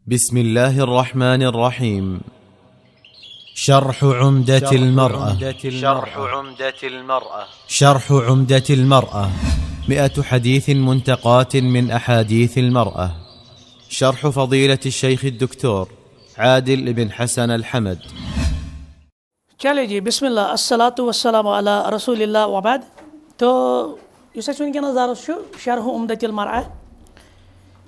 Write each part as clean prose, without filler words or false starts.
بسم الله الرحمن الرحيم. شرح عمدة المرأة. شرح عمدة المرأة 100 حديث منتقاة من أحاديث المرأة. شرح فضيلة الشيخ الدكتور عادل بن حسن الحمد. چلے جی بسم اللہ الصلاۃ والسلام علی رسول اللہ وبعد. تو اس ونکس درس شرح عمدة المرأة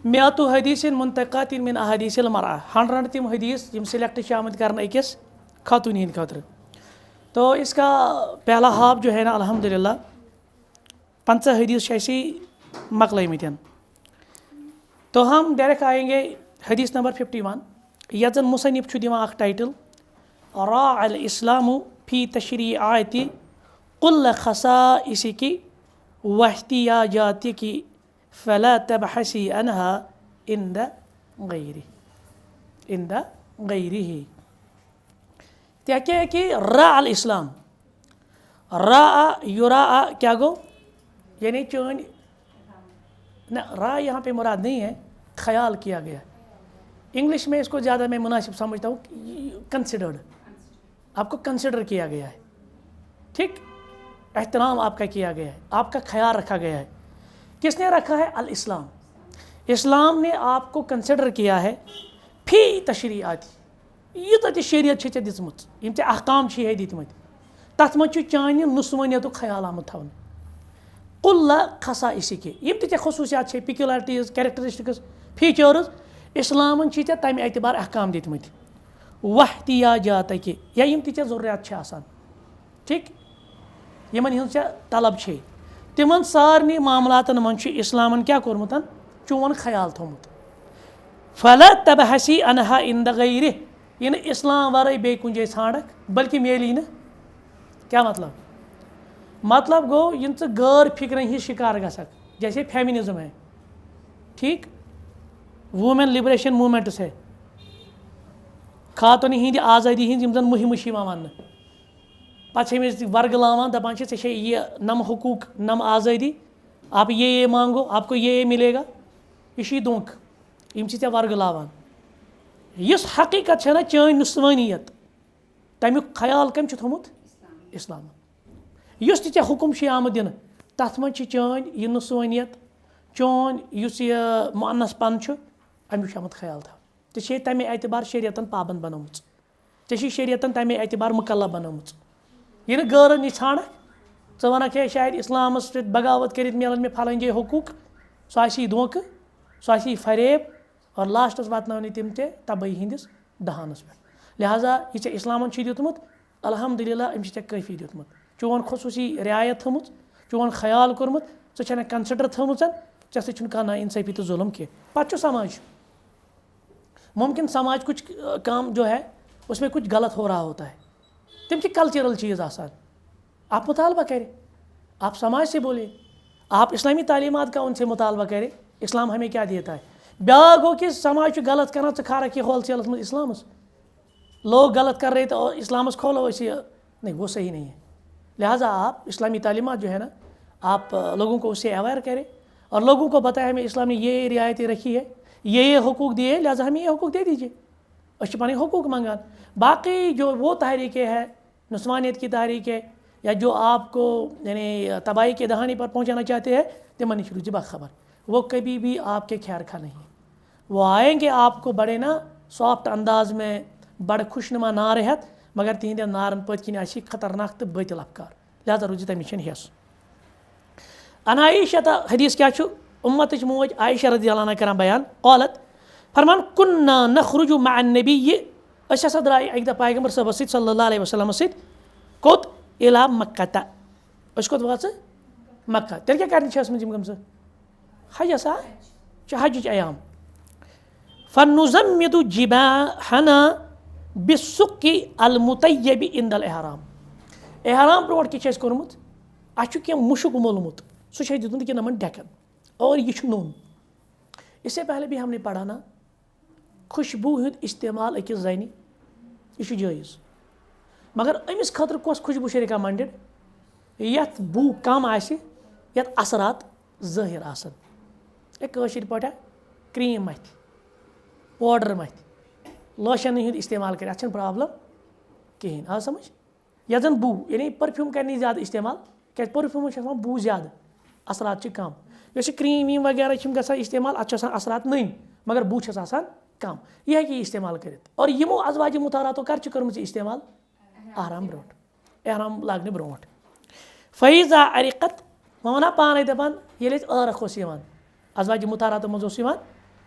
100 حدیث منتقات من احادیث المرأة 100 تم حدیث یم سلیکٹ آمد کرنا أکس خاتون ہند خاطر. تو اس کا پہلا ہاف جو ہے نا الحمدللہ 50 حدیث ایسی مکلمتن. تو ہم ڈائریکٹ آئیں گے حدیث نمبر 51 یت زن مصنف دِوان اکھ ٹائٹل راع الاسلام فی تشریعات کل خصائصک واحتیاجاتک فلا تبحثی عنها عند غیرہ. کیا ہے کہ راع الاسلام راع یراع کیا گو یعنی چون نہ راع یہاں پہ مراد نہیں ہے، خیال کیا گیا. انگلش میں اس کو زیادہ میں مناسب سمجھتا ہوں کنسیڈرڈ، آپ کو کنسیڈر کیا گیا ہے، ٹھیک، احترام آپ کا کیا گیا ہے، آپ کا خیال رکھا گیا ہے. کس نے رکھا ہے؟ الاسلام. اسلام نے آپ کو کنسیڈر کیا ہے فی تشریعات یوتاہ تہ شریعت چھے دِژمٕژ یم ژےٚ احکام چھِ دِتمٕتۍ تَتھ منٛز چھُ چانہِ نُسوٲنیتُک خیال آمُت تھاونہٕ. کُلّ خصائصک یم تہِ ژےٚ خصوٗصیات چھے پِکیوٗلرٹیٖز کیریکٹرسٹکس فیٖچٲرٕز اِسلامن چھِ ژےٚ تَمہِ اعتبار احکام دِتمٕتۍ. واحتیاجاتک یا یم تہِ ژےٚ ضروٗریات چھِ آسان، ٹھیک، یمن ہٕنٛز ژےٚ طلب چھے تمن سارنٕے معاملاتن منٛز چھُ اسلامن کیاہ کوٚرمُت چون خیال تھوٚمُت. فلا تبحثی عنها عند غیرہ یہ نہٕ اسلام ورٲے بیٚیہِ کُنہِ جایہِ ژھانڈکھ بلکہ میلی نہٕ. کیا مطلب گوٚو یِم ژٕ غٲر فکرن ہِنٛدۍ شکار گژھکھ جیسے فیمنزم ہے، ٹھیک، وومین لبریشن موومنٹس ہے، خاتون ہِنٛدِ آزٲدی ہِنٛز یِم زن مُہِمہٕ چھِ یِوان وننہٕ، پتہٕ چھِ أمِس ورگلاوان دپان چھِ ژےٚ چھے یہ نم حقوٗق نم آزٲدی، آپ یہ مانگو آپ کو یہ ملے گا. یہ چھُے دھوکہٕ، یِم چھِ ژےٚ ورگلاوان. یُس حقیٖقت چھےٚ نا چٲنۍ نُسوٲنیت تمیُک خیال کٔمۍ چھُ تھوٚمُت؟ اسلامن. یُس تہِ ژےٚ حکم چھُے آمُت دِنہٕ تتھ منٛز چھِ چٲنۍ یہِ نُسوٲنیت چون یُس یہِ مُعنس پن چھُ امیُک چھُ آمُت خیال تھاونہٕ. ژےٚ چھے تمے اعتبار شریعتن پابنٛد بنٲومٕژ، ژےٚ چھِ شریعتن تمے اعتبار مُکلف بنٲومٕژ. یہِ نہٕ غٲرن نِش ژھانڈکھ ژٕ ونکھ ہے شاید اسلامس سۭتۍ بغاوت کٔرِتھ ملن مےٚ پھلٲنۍ جایہِ حقوٗق، سُہ آسی دھوکہٕ، سُہ آسی فریب اور لاسٹس واتناونہِ تِم ژےٚ تبٲہی ہِنٛدِس دہانس پٮ۪ٹھ. لہٰذا یہِ ژےٚ اسلامن چھُے دیُتمُت الحمدللہ أمۍ چھِ ژےٚ کٲفی دیُتمُت، چون خصوٗصی رعایت تھٲومٕژ، چون خیال کوٚرمُت، ژےٚ چھَنہٕ کنسِڈر تھٲومٕژ، ژےٚ سۭتۍ چھُنہٕ کانٛہہ نا انصٲفی تہٕ ظلم کینٛہہ. پتہٕ چھُ سماج، ممکن سماج کچھ کام جو ہے اس میں کچھ غلط ہو رہا ہوتا ہے، تم چھِ کلچرل چیز آسان، آپ مطالبہ کرے، آپ سماج سے بولے، آپ اسلامی تعلیمات کا ان سے مطالبہ کرے اسلام ہمیں کیا دیتا ہے. بیاکھ گوٚو کہ سماج چھُ غلط کران ژٕ کھارکھ یہ ہول سیلس منٛز اسلامس، لوگ غلط کر رہے تو اسلامس کھولو اس یہ نہیں، وہ صحیح نہیں ہے. لہٰذا آپ اسلامی تعلیمات جو ہے نا آپ لوگوں کو اس سے اویئر کرے اور لوگوں کو بتائے ہمیں اسلام نے یہ رعایتیں رکھی ہے، یہ حقوق دیے، لہٰذا ہمیں یہ حقوق دے دیجیے، اس پانے حقوق منگان. باقی جو وہ تحریکیں ہیں نسوانیت کی تحریکیں یا جو آپ کو یعنی تباہی کے دہانے پر پہنچانا چاہتے ہیں تمن نش روزِ باخبر، وہ کبھی بھی آپ کے خیر خواہ نہیں. وہ آئیں گے آپ کو بڑے نا سافٹ انداز میں، بڑے خوشنما نار ہیتھ، مگر تہندین نارن پٔتۍ کِنۍ آسہِ خطرناک تہٕ باطل افکار، لہٰذا روزِ تمہِ نِش ہٮ۪س. ان عائشہ حدیث کیا چھُ امتٕچ موج عائشہ رضی اللہ عنہ کران بیان قالت فرمان كنا نخرج مع النبی أسۍ ہسا درٛاے اکہِ دۄہ پیغمبر صٲبس سۭتۍ صلی اللہ علیہ وسلمس سۭتۍ کوٚت؟ اِلی مکہ، أسۍ کوٚت واژٕ؟ مکہ. تیٚلہِ کیٛاہ کرنہِ چھِ ٲسمٕژ یِم گٔمژٕ؟ حجس چھِ حجٕچ ایام. فنزمد جباحنا بالسُق المطیب عند الاحرام. احرام برونٛٹھ کیٛاہ چھُ اَسہِ کوٚرمُت؟ اَسہِ چھُ کینٛہہ مُشُک مولمُت، سُہ چھُ اَسہِ دیُتمُت کہِ نمن ڈھٮ۪کن، اور یہ چھُ نوٚن. اس سے پہلے بھی ہم نے پڑھا نا خوشبوٗ ہُنٛد استعمال أکِس زنہِ یہِ چھُ جٲیز، مگر أمِس خٲطرٕ کۄس خوشبوٗ چھِ رِکمنڈڈ؟ یتھ بوٗ کم آسہِ، یتھ اثرات ظٲہر آسن. کٲشِر پٲٹھۍ کرٛیٖم متھِ، پوڈر متھ لوشن ہُنٛد استعمال کَرِ اَتھ چھَنہٕ پرٛابلم کِہیٖنۍ آو سمجھ یَتھ زَن بوٗ یعنی پٔرفیوٗم کَرِ نہٕ زیادٕ استعمال کیٛازِ پٔرفیوٗمَس چھِ آسان بوٗ زیادٕ اثرات چھِ کَم یۄس یہِ کرٛیٖم ویٖم وغیرہ چھِم گژھان استعمال اَتھ چھِ آسان اثرات نٔنۍ مگر بوٗ چھَس آسان کَم یہِ ہیٚکہِ یہِ استعمال کٔرِتھ اور یِمو ازواجہِ مُطہراتو کَر چھِ کٔرمٕژ یہِ استعمال احرام برونٛٹھ احرام لاگنہٕ برونٛٹھ فیضا عرقت وۄنۍ وَنان پانَے دَپان ییٚلہِ اَسہِ عٲرق اوس یِوان ازواجہِ مُطہراتو منٛز اوس یِوان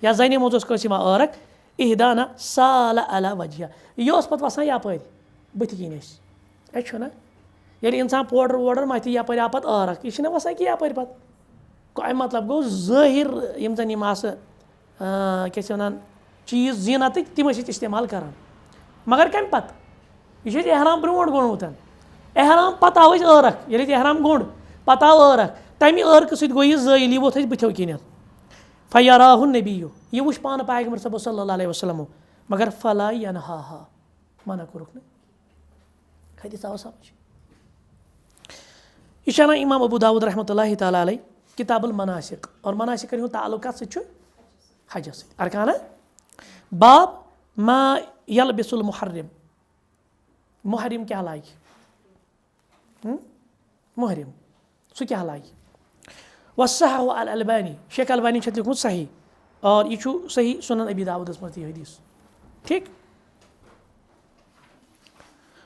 یا زَنہِ منٛز اوس کٲنٛسہِ یِوان عٲرق اِہدانا سالا علی وجہا یہِ اوس پَتہٕ وَسان یَپٲرۍ بٕتھِ کِنۍ اَسہِ چھُنہ ییٚلہِ اِنسان پوڈر ووڈر مَتھِ یَپٲرۍ آو پَتہٕ عٲرق یہِ چھِنہ وَسان کہِ یَپٲرۍ پَتہٕ اَمیُک مطلب گوٚو ظٲہِر یِم زَن یِم آسہٕ کیٛاہ چھِ وَنان چیٖز زیٖنتٕکۍ تِم ٲسۍ أسۍ استعمال کَران مگر کَمہِ پَتہٕ یہِ چھُ اَسہِ احرام برونٛٹھ گوٚمُت احرام پَتہٕ آو اَسہِ عٲرق ییٚلہِ اَسہِ احرام گوٚنٛڈ پَتہٕ آو عٲرق تَمہِ عٲرقہٕ سۭتۍ گوٚو یہِ زٲیِل یہِ ووٚتھ اَسہِ بٕتھیو کِنٮ۪تھ فیراہُ نبیُّ یہِ وٕچھ پانہٕ پیغمبر صلی اللہ علیہ وسلمو مگر فلا ینہاہا منع کوٚرُکھ نہٕ حدیث آو سمجھ یہ چھُ اَنان امام ابو داود رحمۃ اللہ تعالیٰ علیہ کتاب المناسک اور مناسکن ہُنٛد تعلق کَتھ سۭتۍ چھُ حجس سۭتۍ ارکانہ باب ما یلبس المحرم محرم کیٛاہ لاگہِ محرم سُہ کیٛاہ لاگہِ وصححہ الالبانی شیخ البانی چھُ لیوٗکھمُت صحیح اور یہِ چھُ صحیح سنن ابی داودس منٛز تہِ یہِ حدیث ٹھیٖک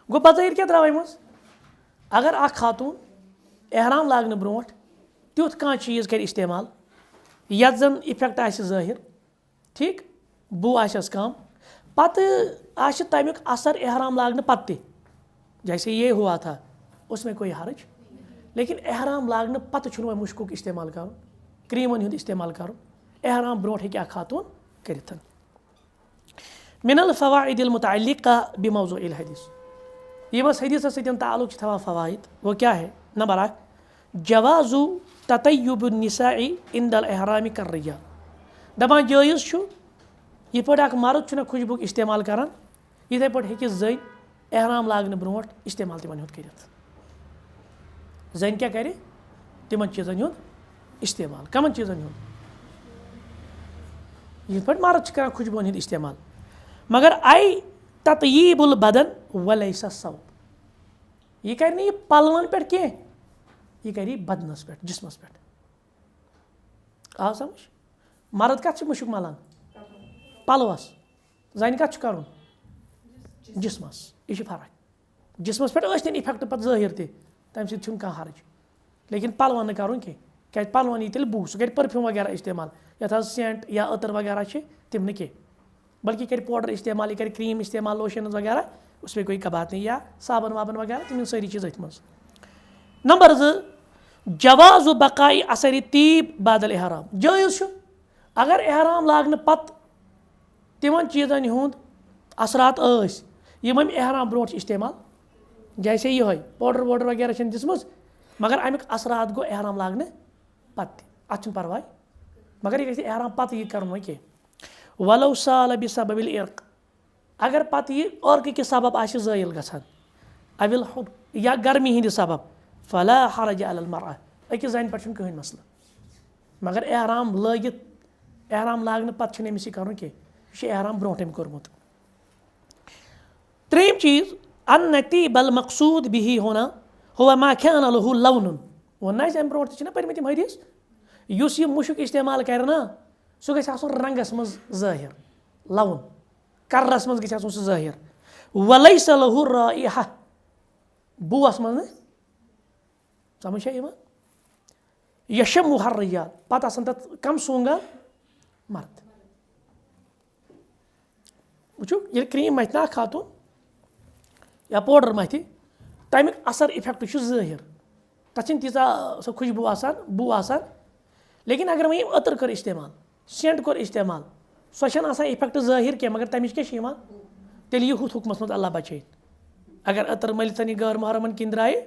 گوٚو بظٲہر کیٛاہ درٛاو اَمہِ منٛز اگر اکھ خاتوٗن احرام لاگنہٕ برونٛٹھ تیُتھ کانٛہہ چیٖز کَرِ استعمال یَتھ زَن اِفیکٹ آسہِ ظٲہِر ٹھیٖک بوٗ آسٮ۪س کَم پَتہٕ آسہِ تَمیُک اثر احرام لاگنہٕ پَتہٕ تہِ جیسے یہ ہوا تھا اس میں کوئی حرج لیکن احرام لاگنہٕ پَتہٕ چھُنہٕ وۄنۍ مُشکُک استعمال کَرُن کرٛیٖمَن ہُنٛد استعمال کَرُن احرام برونٛٹھ ہیٚکہِ اکھ خاتوٗن کٔرِتھ من الفوائد المتعلقہ بموضوع الحدیث یِمس حدیثس سۭتۍ تعلق چھِ تھاوان فوائد وہ کیا ہے نمبر اکھ جوازُ تطیب النساء عند الاحرام کالرجال دَپان جٲیِز چھُ یِتھ پٲٹھۍ اکھ مرد چھُنہ خوشبوٗک استعمال کران یِتھٕے پٲٹھۍ ہیٚکہِ زٔنۍ احرام لاگنہٕ برونٛٹھ استعمال تِمن ہُنٛد کٔرِتھ زٔنۍ کیٛاہ کرِ تِمن چیٖزن ہُنٛد استعمال کمن چیٖزن ہُنٛد یِتھ پٲٹھۍ مرد چھِ کران خوشبوٗن ہُنٛد استعمال مگر آے تطیب البدن ولیس الثوب یہِ کرِ نہٕ یہِ پلون پٮ۪ٹھ کینٛہہ یہِ کرِ یہِ بدنس پٮ۪ٹھ جسمس پٮ۪ٹھ آو سمجھ مرد کتھ چھُ مُشُک ملان پلوس زنہِ کتھ چھُ کرُن جسمس یہِ چھِ فرق جسمس پٮ۪ٹھ ٲسۍ تن اِفیکٹ پتہٕ ظٲہِر تہِ تمہِ سۭتۍ چھُنہٕ کانٛہہ حرج لیکن پلون نہٕ کرُن کینٛہہ کیٛازِ پلون یی تیٚلہِ بوٗ سُہ کرِ پٔرفیوٗم وغیرہ استعمال یتھ حظ سینٹ یا عطر وغیرہ چھِ تِم نہٕ کینٛہہ بلکہ یہِ کرِ پوڈر استعمال یہِ کرِ کرٛیٖم استعمال لوشنز وغیرہ اس میں کوئی کبات نہیں یا صابن وابن وغیرہ تِم یِم سٲری چیٖز أتھۍ منٛز نمبر 2 جواز بقاء اثر طیب بعد الاحرام جٲیِز چھُ اگر احرام لاگنہٕ پتہٕ تِمن چیٖزن ہُنٛد اثرات ٲسۍ یِم أمۍ احرام برونٛٹھ چھِ استعمال جیسے یِہوے پوڈر ووڈر وغیرہ چھِنہٕ دِژمٕژ مگر امیُک اثرات گوٚو احرام لاگنہٕ پتہٕ تہِ اتھ چھُنہٕ پرواے مگر یہِ گژھِ نہٕ احرام پتہٕ یہِ کرُن وۄنۍ کینٛہہ ولو سال بسبب العرق اگر پتہٕ یہِ عرقہٕ کہِ سبب آسہِ زٲیِل گژھان اوِ الحر یا گرمی ہِنٛدِ سبب فلا حرج علی المرأة أکِس زنہِ پٮ۪ٹھ چھُنہٕ کٕہٕنۍ مسلہٕ مگر احرام لٲگِتھ احرام لاگنہٕ پتہٕ چھُنہٕ أمِس یہِ کرُن کینٛہہ یہِ چھُ احرام برونٛٹھ أمۍ کوٚرمُت ترٛیٚیِم چیٖز ان طیب المقصود به ہونا هو ما كان له لون ووٚن نہ اَسہِ اَمہِ برونٛٹھ تہِ چھِنہ پٔرمٕتۍ یِم حدیث یُس یہِ مُشُک استعمال کرِ نا سُہ گژھِ آسُن رنٛگس منٛز ظٲہِر لون کلرس منٛز گژھِ آسُن سُہ ظٲہِر ولیس له رائحہ بوٗوس منٛز نہٕ سمجھ چھا یِوان یشمُہا الرجال پتہٕ آسان تتھ کم سونٛگان مرد وٕچھو ییٚلہِ کرٛیٖم متھِ نا اکھ خاتوٗن یا پوڈر متھِ تمیُک اثر اِفیکٹ چھُ ظٲہِر تتھ چھنہٕ تیٖژاہ سۄ خوشبوٗ آسان بوٗ آسان لیکن اگر وۄنۍ أمۍ عطر کٔر استعمال سینٹ کوٚر استعمال سۄ چھنہٕ آسان اِفیکٹ ظٲہِر کینٛہہ مگر تمِچ کیٛاہ چھِ یِوان تیٚلہِ یہِ ہُتھ حُکمس منٛز اللہ بچٲیِتھ اگر عطر مٔلِتھ یہِ غٲر محرمن کِنۍ درٛایہِ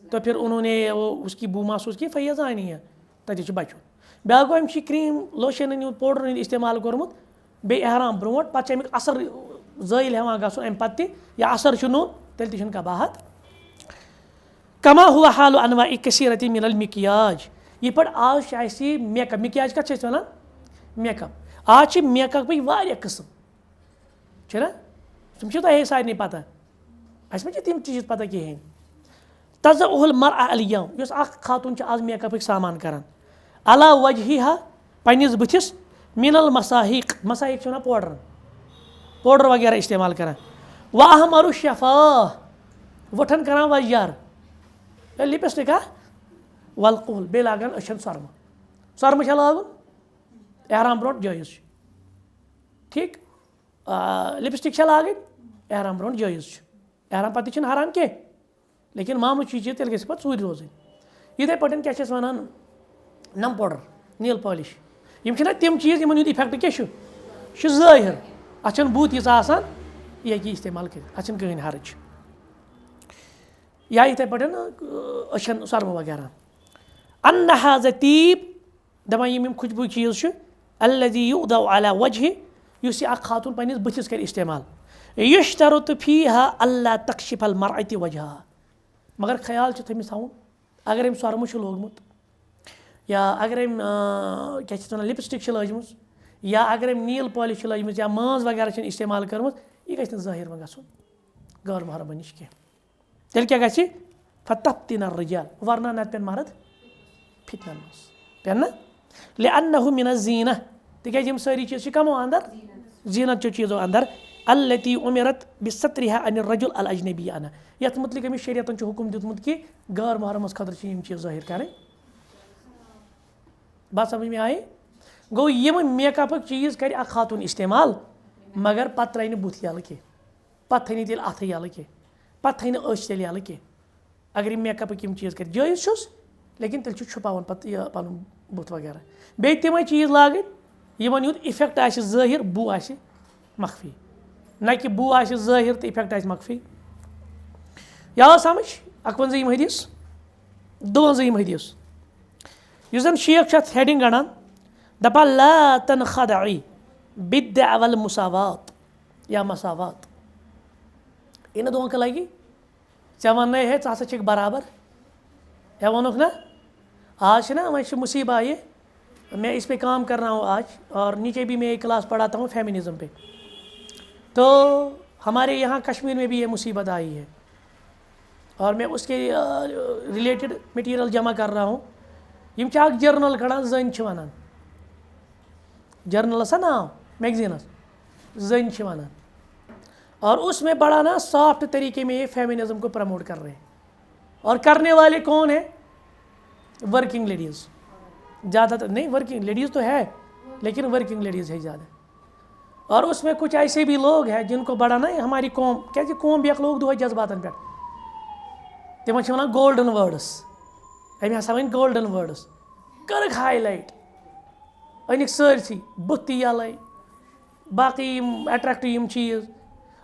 تو پھر انہوں نے اس کی بو محسوٗس کی فیض آنی ہے تتہِ چھُ بچُن بیٛاکھ گوٚو أمۍ چھِ کرٛیٖم لوشنن ہُنٛد پوڈرن ہُنٛد استعمال کوٚرمُت بیٚیہِ احرام برونٛٹھ پتہٕ چھُ امیُک اثر زٲیِل ہٮ۪وان گژھُن امہِ پتہٕ تہِ یا اثر چھُ نوٚن تیٚلہِ تہِ چھُنہٕ قباحت کما ہوا حالُ انواع کثیرۃ من المکیاج یِتھ پٲٹھۍ آز چھِ اَسہِ میک اپ مکیاج کتھ چھِ أسۍ وَنان میک اپ آز چھِ میک اپٕکۍ واریاہ قٕسٕم چھُنا تِم چھِ تۄہے سارنٕے پتہ اَسہِ ما چھِ تِم چیٖز پتہ کِہیٖنۍ تَزَعُ الْمَرْأَ الْيَوْم یۄس اَکھ خاتوٗن چھِ آز میک اَپٕکۍ سامان کَران عَلَى وَجْهِهَا پنٛنِس بٕتھِس مِن المَساحیق مساحیق چھِ وَنان پوڈر وغیرہ استعمال کَران وَأَحْمَرُ الشَّفَاہ وٕٹھن کَران وَجار لِپسٹِک وَالقُحُل بیٚیہِ لاگان أچھَن سۄرمہٕ چھےٚ لاگُن احرام برونٛٹھ جٲیِز چھُ ٹھیٖک لِپسٹِک چھےٚ لاگٕنۍ احرام برونٛٹھ جٲیِز چھُ احرام پَتہٕ چھُنہٕ حرام کینٛہہ لیکن معاملہٕ چھُ یہِ تیٚلہِ گژھِ پَتہٕ ژوٗرِ روزٕنۍ یِتھَے پٲٹھۍ کیٛاہ چھِ أسۍ وَنان نم پوڈر نیل پالِش یِم چھِنہ تِم چیٖز یِمن ہُنٛد اِفیکٹ کیٛاہ چھُ یہِ چھُ ظٲہِر اَتھ چھَنہٕ بُتھ ییٖژاہ آسان یہِ ہیٚکہِ یہِ استعمال کٔرِتھ اَتھ چھِنہٕ کٕہٕنۍ حرج یا یِتھَے پٲٹھۍ أچھَن سۄرمہٕ وغیرہ اَنَّہَذَا طیٖب دَپان یِم خوشبوٗ چیٖز چھُ الذی یُؤدَو علی وجہہِ یُس یہِ اَکھ خاتوٗن پنٛنِس بٕتھِس کَرِ استعمال یُشتَرُط فیٖہا اللہ تَکشِف المرأة وجہہا مگر خیال چھُ تھٔمِس تھاوُن اگر أمۍ سۄرمہٕ چھُ لوگمُت یا اگر أمۍ کیٛاہ چھِ اَتھ وَنان لِپسٹِک چھِ لٲجمٕژ یا اگر أمۍ نیل پالِش چھِ لٲجمٕژ یا مٲنٛز وغیرہ چھِنہٕ استعمال کٔرمٕژ یہِ گژھِ نہٕ ظٲہِر وۄنۍ گژھُن غٲر محرمہٕ نِش کینٛہہ تیٚلہِ کیٛاہ گژھِ فَتَفْتِنَ الرِّجَال ورنہ نَتہٕ پٮ۪ن مرد فِتنَن منٛز پٮ۪ن نہ لِأَنَّهُ مِنَ الزیٖنَہ تِکیٛازِ یِم سٲری چیٖز چھِ کَمو اَندَر زیٖنت چو چیٖزو اَندَر التی اُمِرت بِسَترِہا عَنِ الرَّجُل الْأَجْنَبِی عَنہا یَتھ متعلق أمِس شریعتن چھُ حُکُم دیُتمُت کہِ غٲر محرمس خٲطرٕ چھِ یِم چیٖز ظٲہِر کَرٕنۍ بات سمجھ میں آیہِ گوٚو یِم میک اَپٕکۍ چیٖز کَرِ اَکھ خاتوٗن استعمال مگر پَتہٕ ترٛایہِ نہٕ بُتھ یَلہٕ کینٛہہ پَتہٕ تھٲے نہٕ تیٚلہِ اَتھٕ یَلہٕ کینٛہہ پَتہٕ تھٲے نہٕ أچھ تیٚلہِ یَلہٕ کینٛہہ اگر یِم میک اَپٕکۍ یِم چیٖز کَرِ جٲیِز چھُس لیکن تیٚلہِ چھُ چھُپاوُن پَتہٕ یہِ پَنُن بُتھ وغیرہ بیٚیہِ تِمے چیٖز لاگٕنۍ یِمن ہُنٛد اِفیکٹ آسہِ ظٲہِر بوٗ آسہِ مخفی نہ کہِ بوٗ آسہِ ظٲہِر تہٕ اِفیکٹ آسہِ مخفی یہِ آو سمجھ 51 حدیث 52 حدیث یُس زَن شیخ چھُ اَتھ ہیڈِنٛگ گَنڈان دَپان لا تنخدعی بالدعوى المساوات یا مساوات یہِ نہٕ دھونٛکہٕ لگی ژےٚ وَننے ہے ژٕ ہسا چھکھ برابر یا ووٚنُکھ نا آج چھِ نا وۄنۍ چھِ مُصیبہ یہِ میں اس پہ کام کر رہا ہوں آج اور نیچے بھی میں ایک کلاس پڑھاتا ہوں فیمنزم پہ تو ہمارے یہاں کشمیر میں بھی یہ مصیبت آئی ہے اور میں اس کے ریلیٹڈ مٹیریل جمع کر رہا ہوں یم چھِ اکھ جرنل کڑان زٔنۍ چھِ وَنان جرنلس ناو میگزینس زٔنۍ چھِ وَنان اور اس میں بڑا نا سافٹ طریقے میں یہ فیمنزم کو پروموٹ کر رہے ہیں اور کرنے والے کون ہیں ورکنگ لیڈیز زیادہ تر نہیں ورکنگ لیڈیز تو ہے لیکن ورکنگ لیڈیز ہے زیادہ اور اس میں کچھ ایسے بھی لوگ ہیں جن کو بڑا نا ہماری قوم کیا قوم بیک لوگ دۄہے جذباتن پٮ۪ٹھ تِمن چھِ وَنان گولڈن وٲڈٕس أمۍ ہسا وۄنۍ گولڈن وٲڈٕس کٔرٕکھ ہاے لایٹ أنِکھ سٲرسٕے بُتھ تہِ یَلَے باقٕے یِم اٹریکٹِو یِم چیٖز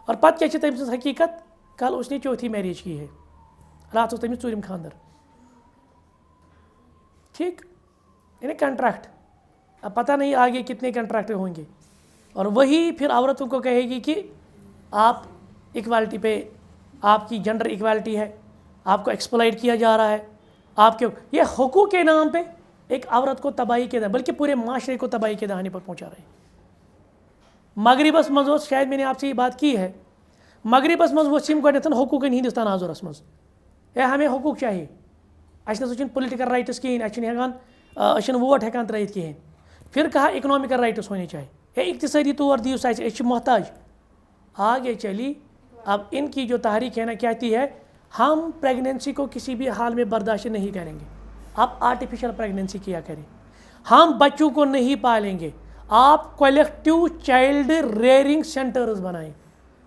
اور پَتہٕ کیٛاہ چھِ تٔمۍ سٕنٛز حقیٖقت کل اس نے چوتھی میریج کی ہے راتھ اوس تٔمِس ژوٗرِم خاندر ٹھیک یعنی کنٹریکٹ اب پتہ نہیں آگے کتنے کنٹریکٹ ہوں گے اور وہی پھر عورتوں کو کہے گی کہ آپ اکوالٹی پہ آپ کی جنڈر اکوالٹی ہے آپ کو ایکسپلائٹ کیا جا رہا ہے آپ کے یہ حقوق کے نام پہ ایک عورت کو تباہی کے دہانے بلکہ پورے معاشرے کو تباہی کے دہانے پر پہنچا رہے ہیں مغربس منٛز شاید میں نے آپ سے یہ بات کی ہے مغربس منٛز ؤژھ یِم گۄڈنٮ۪تھ حقوٗقن ہِنٛدِس تناظرس منٛز ہے ہمیں حقوٗق چاہیے اَسہِ نہ سا چھِنہٕ پُلٹِکل رایٹٕس کِہیٖنۍ اَسہِ چھِنہٕ ہٮ۪کان أسۍ چھِنہٕ ووٹ ہٮ۪کان ترٛٲیِتھ کِہیٖنۍ پھر کہا اکنامکل رائٹس ہونے چاہیے ہے اقتصادی طور دیو سا أسۍ چھِ محتاج آگے چلی اب ان کی جو تحریک ہے نا کہتی ہے ہم پریگنینسی کو کسی بھی حال میں برداشت نہیں کریں گے آپ آرٹیفیشل پریگنینسی کیا کریں ہم بچوں کو نہیں پالیں گے آپ کولیکٹیو چائلڈ ریئرنگ سینٹرز بنائیں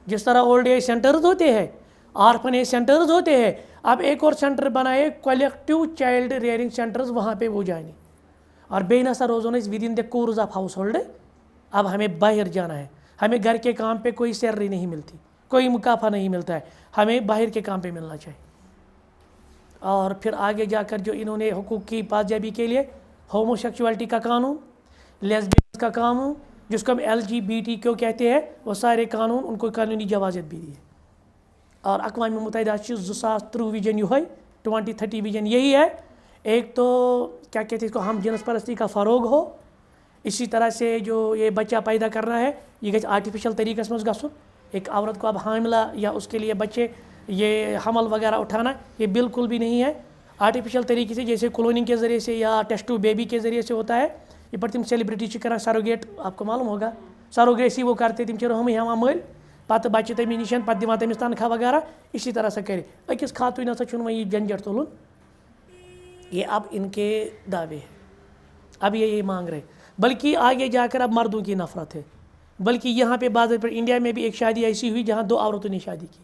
جس طرح اولڈ ایج سینٹرز ہوتے ہیں آرفن ایج سینٹرز ہوتے ہیں اب ایک اور سینٹر بنائے کولیکٹیو چائلڈ ریئرنگ سینٹرز وہاں پہ وہ جائیں اور بے نسا روزون within the course of household اب ہمیں باہر جانا ہے ہمیں گھر کے کام پہ کوئی سیلری نہیں ملتی کوئی مکافہ نہیں ملتا ہے ہمیں باہر کے کام پہ ملنا چاہیے اور پھر آگے جا کر جو انہوں نے حقوق کی پاسجابی کے لیے ہومو سیکچوالٹی کا قانون لیسبینس کا قانون جس کو ہم LGBT کیوں کہتے ہیں وہ سارے قانون ان کو قانونی جوازت بھی دی ہے اور اقوام متحدہ 2030 ویژن یہ 2030 ویژن یہی ہے ایک تو کیا کہتے ہیں اس کو ہم جنس پرستی کا فروغ ہو اسی طرح سے جو یہ بچہ پیدا کرنا ہے یہ گژھِ آرٹیفیشل طریقس منٛز گژھُن ایک عورت کو اب حاملہ یا اس کے لیے بچے یہ حمل وغیرہ اٹھانا یہ بالکل بھی نہیں ہے آرٹیفیشل طریقے سے، جیسے کلوننگ کے ذریعے سے یا ٹیسٹ ٹو بیبی کے ذریعے سے ہوتا ہے. یہ پر تم سیلبریٹی کران سروگیٹ، آپ کو معلوم ہوگا سروگیسی وہ کرتے تم رحم ہیوان مل پتہ بچہ تمہیں نشان پتہ دِوان تمس تنخواہ وغیرہ اسی طرح سے کرے. أکس خاتون ہسا چھُنہٕ وۄنۍ یہ جھنجھٹ تُلُن. یہ اب ان کے دعوے ہیں، اب یہ مانگ رہے، بلکہ آگے جا کر اب مردوں کی نفرت ہے. بلکہ یہاں پہ بعض پر انڈیا میں بھی ایک شادی ایسی ہوئی جہاں 2 عورتوں نے شادی کی،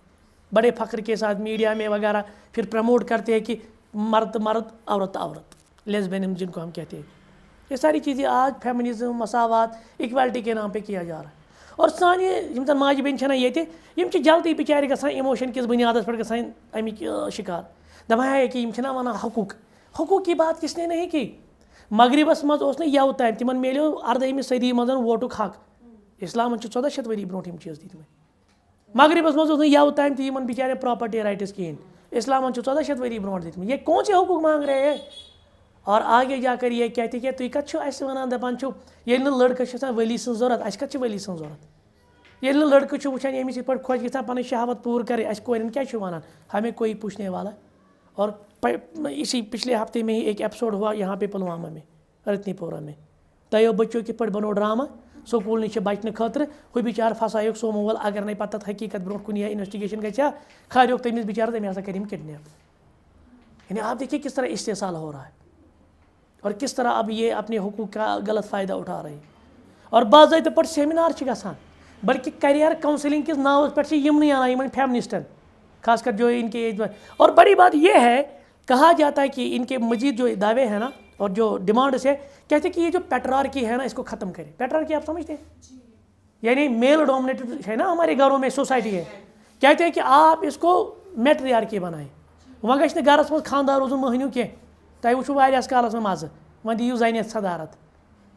بڑے فخر کے ساتھ میڈیا میں وغیرہ پھر پروموٹ کرتے ہیں کہ مرد مرد عورت عورت، لیسبینم جن کو ہم کہتے ہیں. یہ ساری چیزیں آج فیمنزم، مساوات، اکوالٹی کے نام پہ کیا جا رہا ہے. اور سانہ یم زن ماجہ بیٚنہِ چھنا ییٚتہِ یم چھِ جلدی بچارِ گژھان ایموشن کس بنیادس پہ گژھان امیک شکار. دپان ہے کہ یم چھنا ونان حقوق کی بات کس نے نہیں کی. مغربس مز اوس نہٕ یو تام تمن میلیو 14ہمہِ صدی مز ووٹُک حق. اسلامن 1400 ؤری برونٛٹھ یم چیز دِتمٕتۍ. مغربس مز اوس نہٕ یو تام تہِ یمن بچارٮ۪ن پراپرٹی رائٹس کہین. اسلامن 1400 ؤری برونٛٹھ دِتمٕتۍ. یہ کون سے حقوق مانگ رہے ہیں؟ اور آگے جا کر یہ کہتے کہ تُہۍ کتھ چھِو اَسہِ وَنان دپان چھِو ییٚلہِ نہٕ لڑکہٕ چھُ آسان ؤلی سٕنٛز ضوٚرتھ اَسہِ کتھ چھِ ؤلی سٕنٛز ضوٚرتھ. ییٚلہِ نہٕ لڑکہٕ چھُ وٕچھان ییٚمِس یِتھ پٲٹھۍ خۄش گژھان پنٕنۍ شہوت پوٗرٕ کَرٕنۍ اَسہِ کورٮ۪ن کیٛاہ چھُ وَنان ہمیں کوئی پوچھنے والا. اور اسی پچھلے ہفتے میں ہی ایک ایپیسوڈ ہوا یہاں پہ پلوامہ میں رتنی پورہ میں. تیو بچوں کِتھ پٲٹھۍ بنو ڈرامہ سکول نش بچنہٕ خٲطرٕ ہُہ بِچار پھسایوکھ سومو وول اگر نَے پتہٕ تَتھ حقیٖقت برونٛٹھ کُن یا انویسٹِگیشن گژھِ ہا کھاریوکھ تٔمِس بِچارس تٔمۍ ہسا کٔرِم کڈنیپ. یعنی آپ دیکھیے کس طرح استحصال ہو رہا ہے اور کس طرح اب یہ اپنے حقوق کا غلط فائدہ اٹھا رہے ہیں. اور باضابطہ پٲٹھۍ سیمینار چھِ گژھان بلکہ کیریئر کاؤنسلنگ کس ناوس پہ یمنٕے انان یمن فیمنسٹن خاص کر جو ان کے ایج. اور بڑی بات یہ ہے کہا جاتا ہے کہ ان کے مزید جو دعوے ہیں نا اور جو ڈیمانڈس ہے کہتے ہیں کہ یہ جو پیٹرارکی ہے نا اس کو ختم کرے. پیٹرارکی آپ سمجھتے ہیں یعنی میل ڈومینیٹڈ ہے نا ہمارے گھروں میں سوسائٹی ہے. کہتے ہیں کہ آپ اس کو میٹریارکی بنائیں. وۄنۍ گژھِ نہٕ گرس منٛز خاندار روزُن مٔہنیوٗ کینٛہہ. تۄہہِ وٕچھو واریاہس کالس منٛز مزٕ وۄنۍ دِیِو زنہِ صدارت.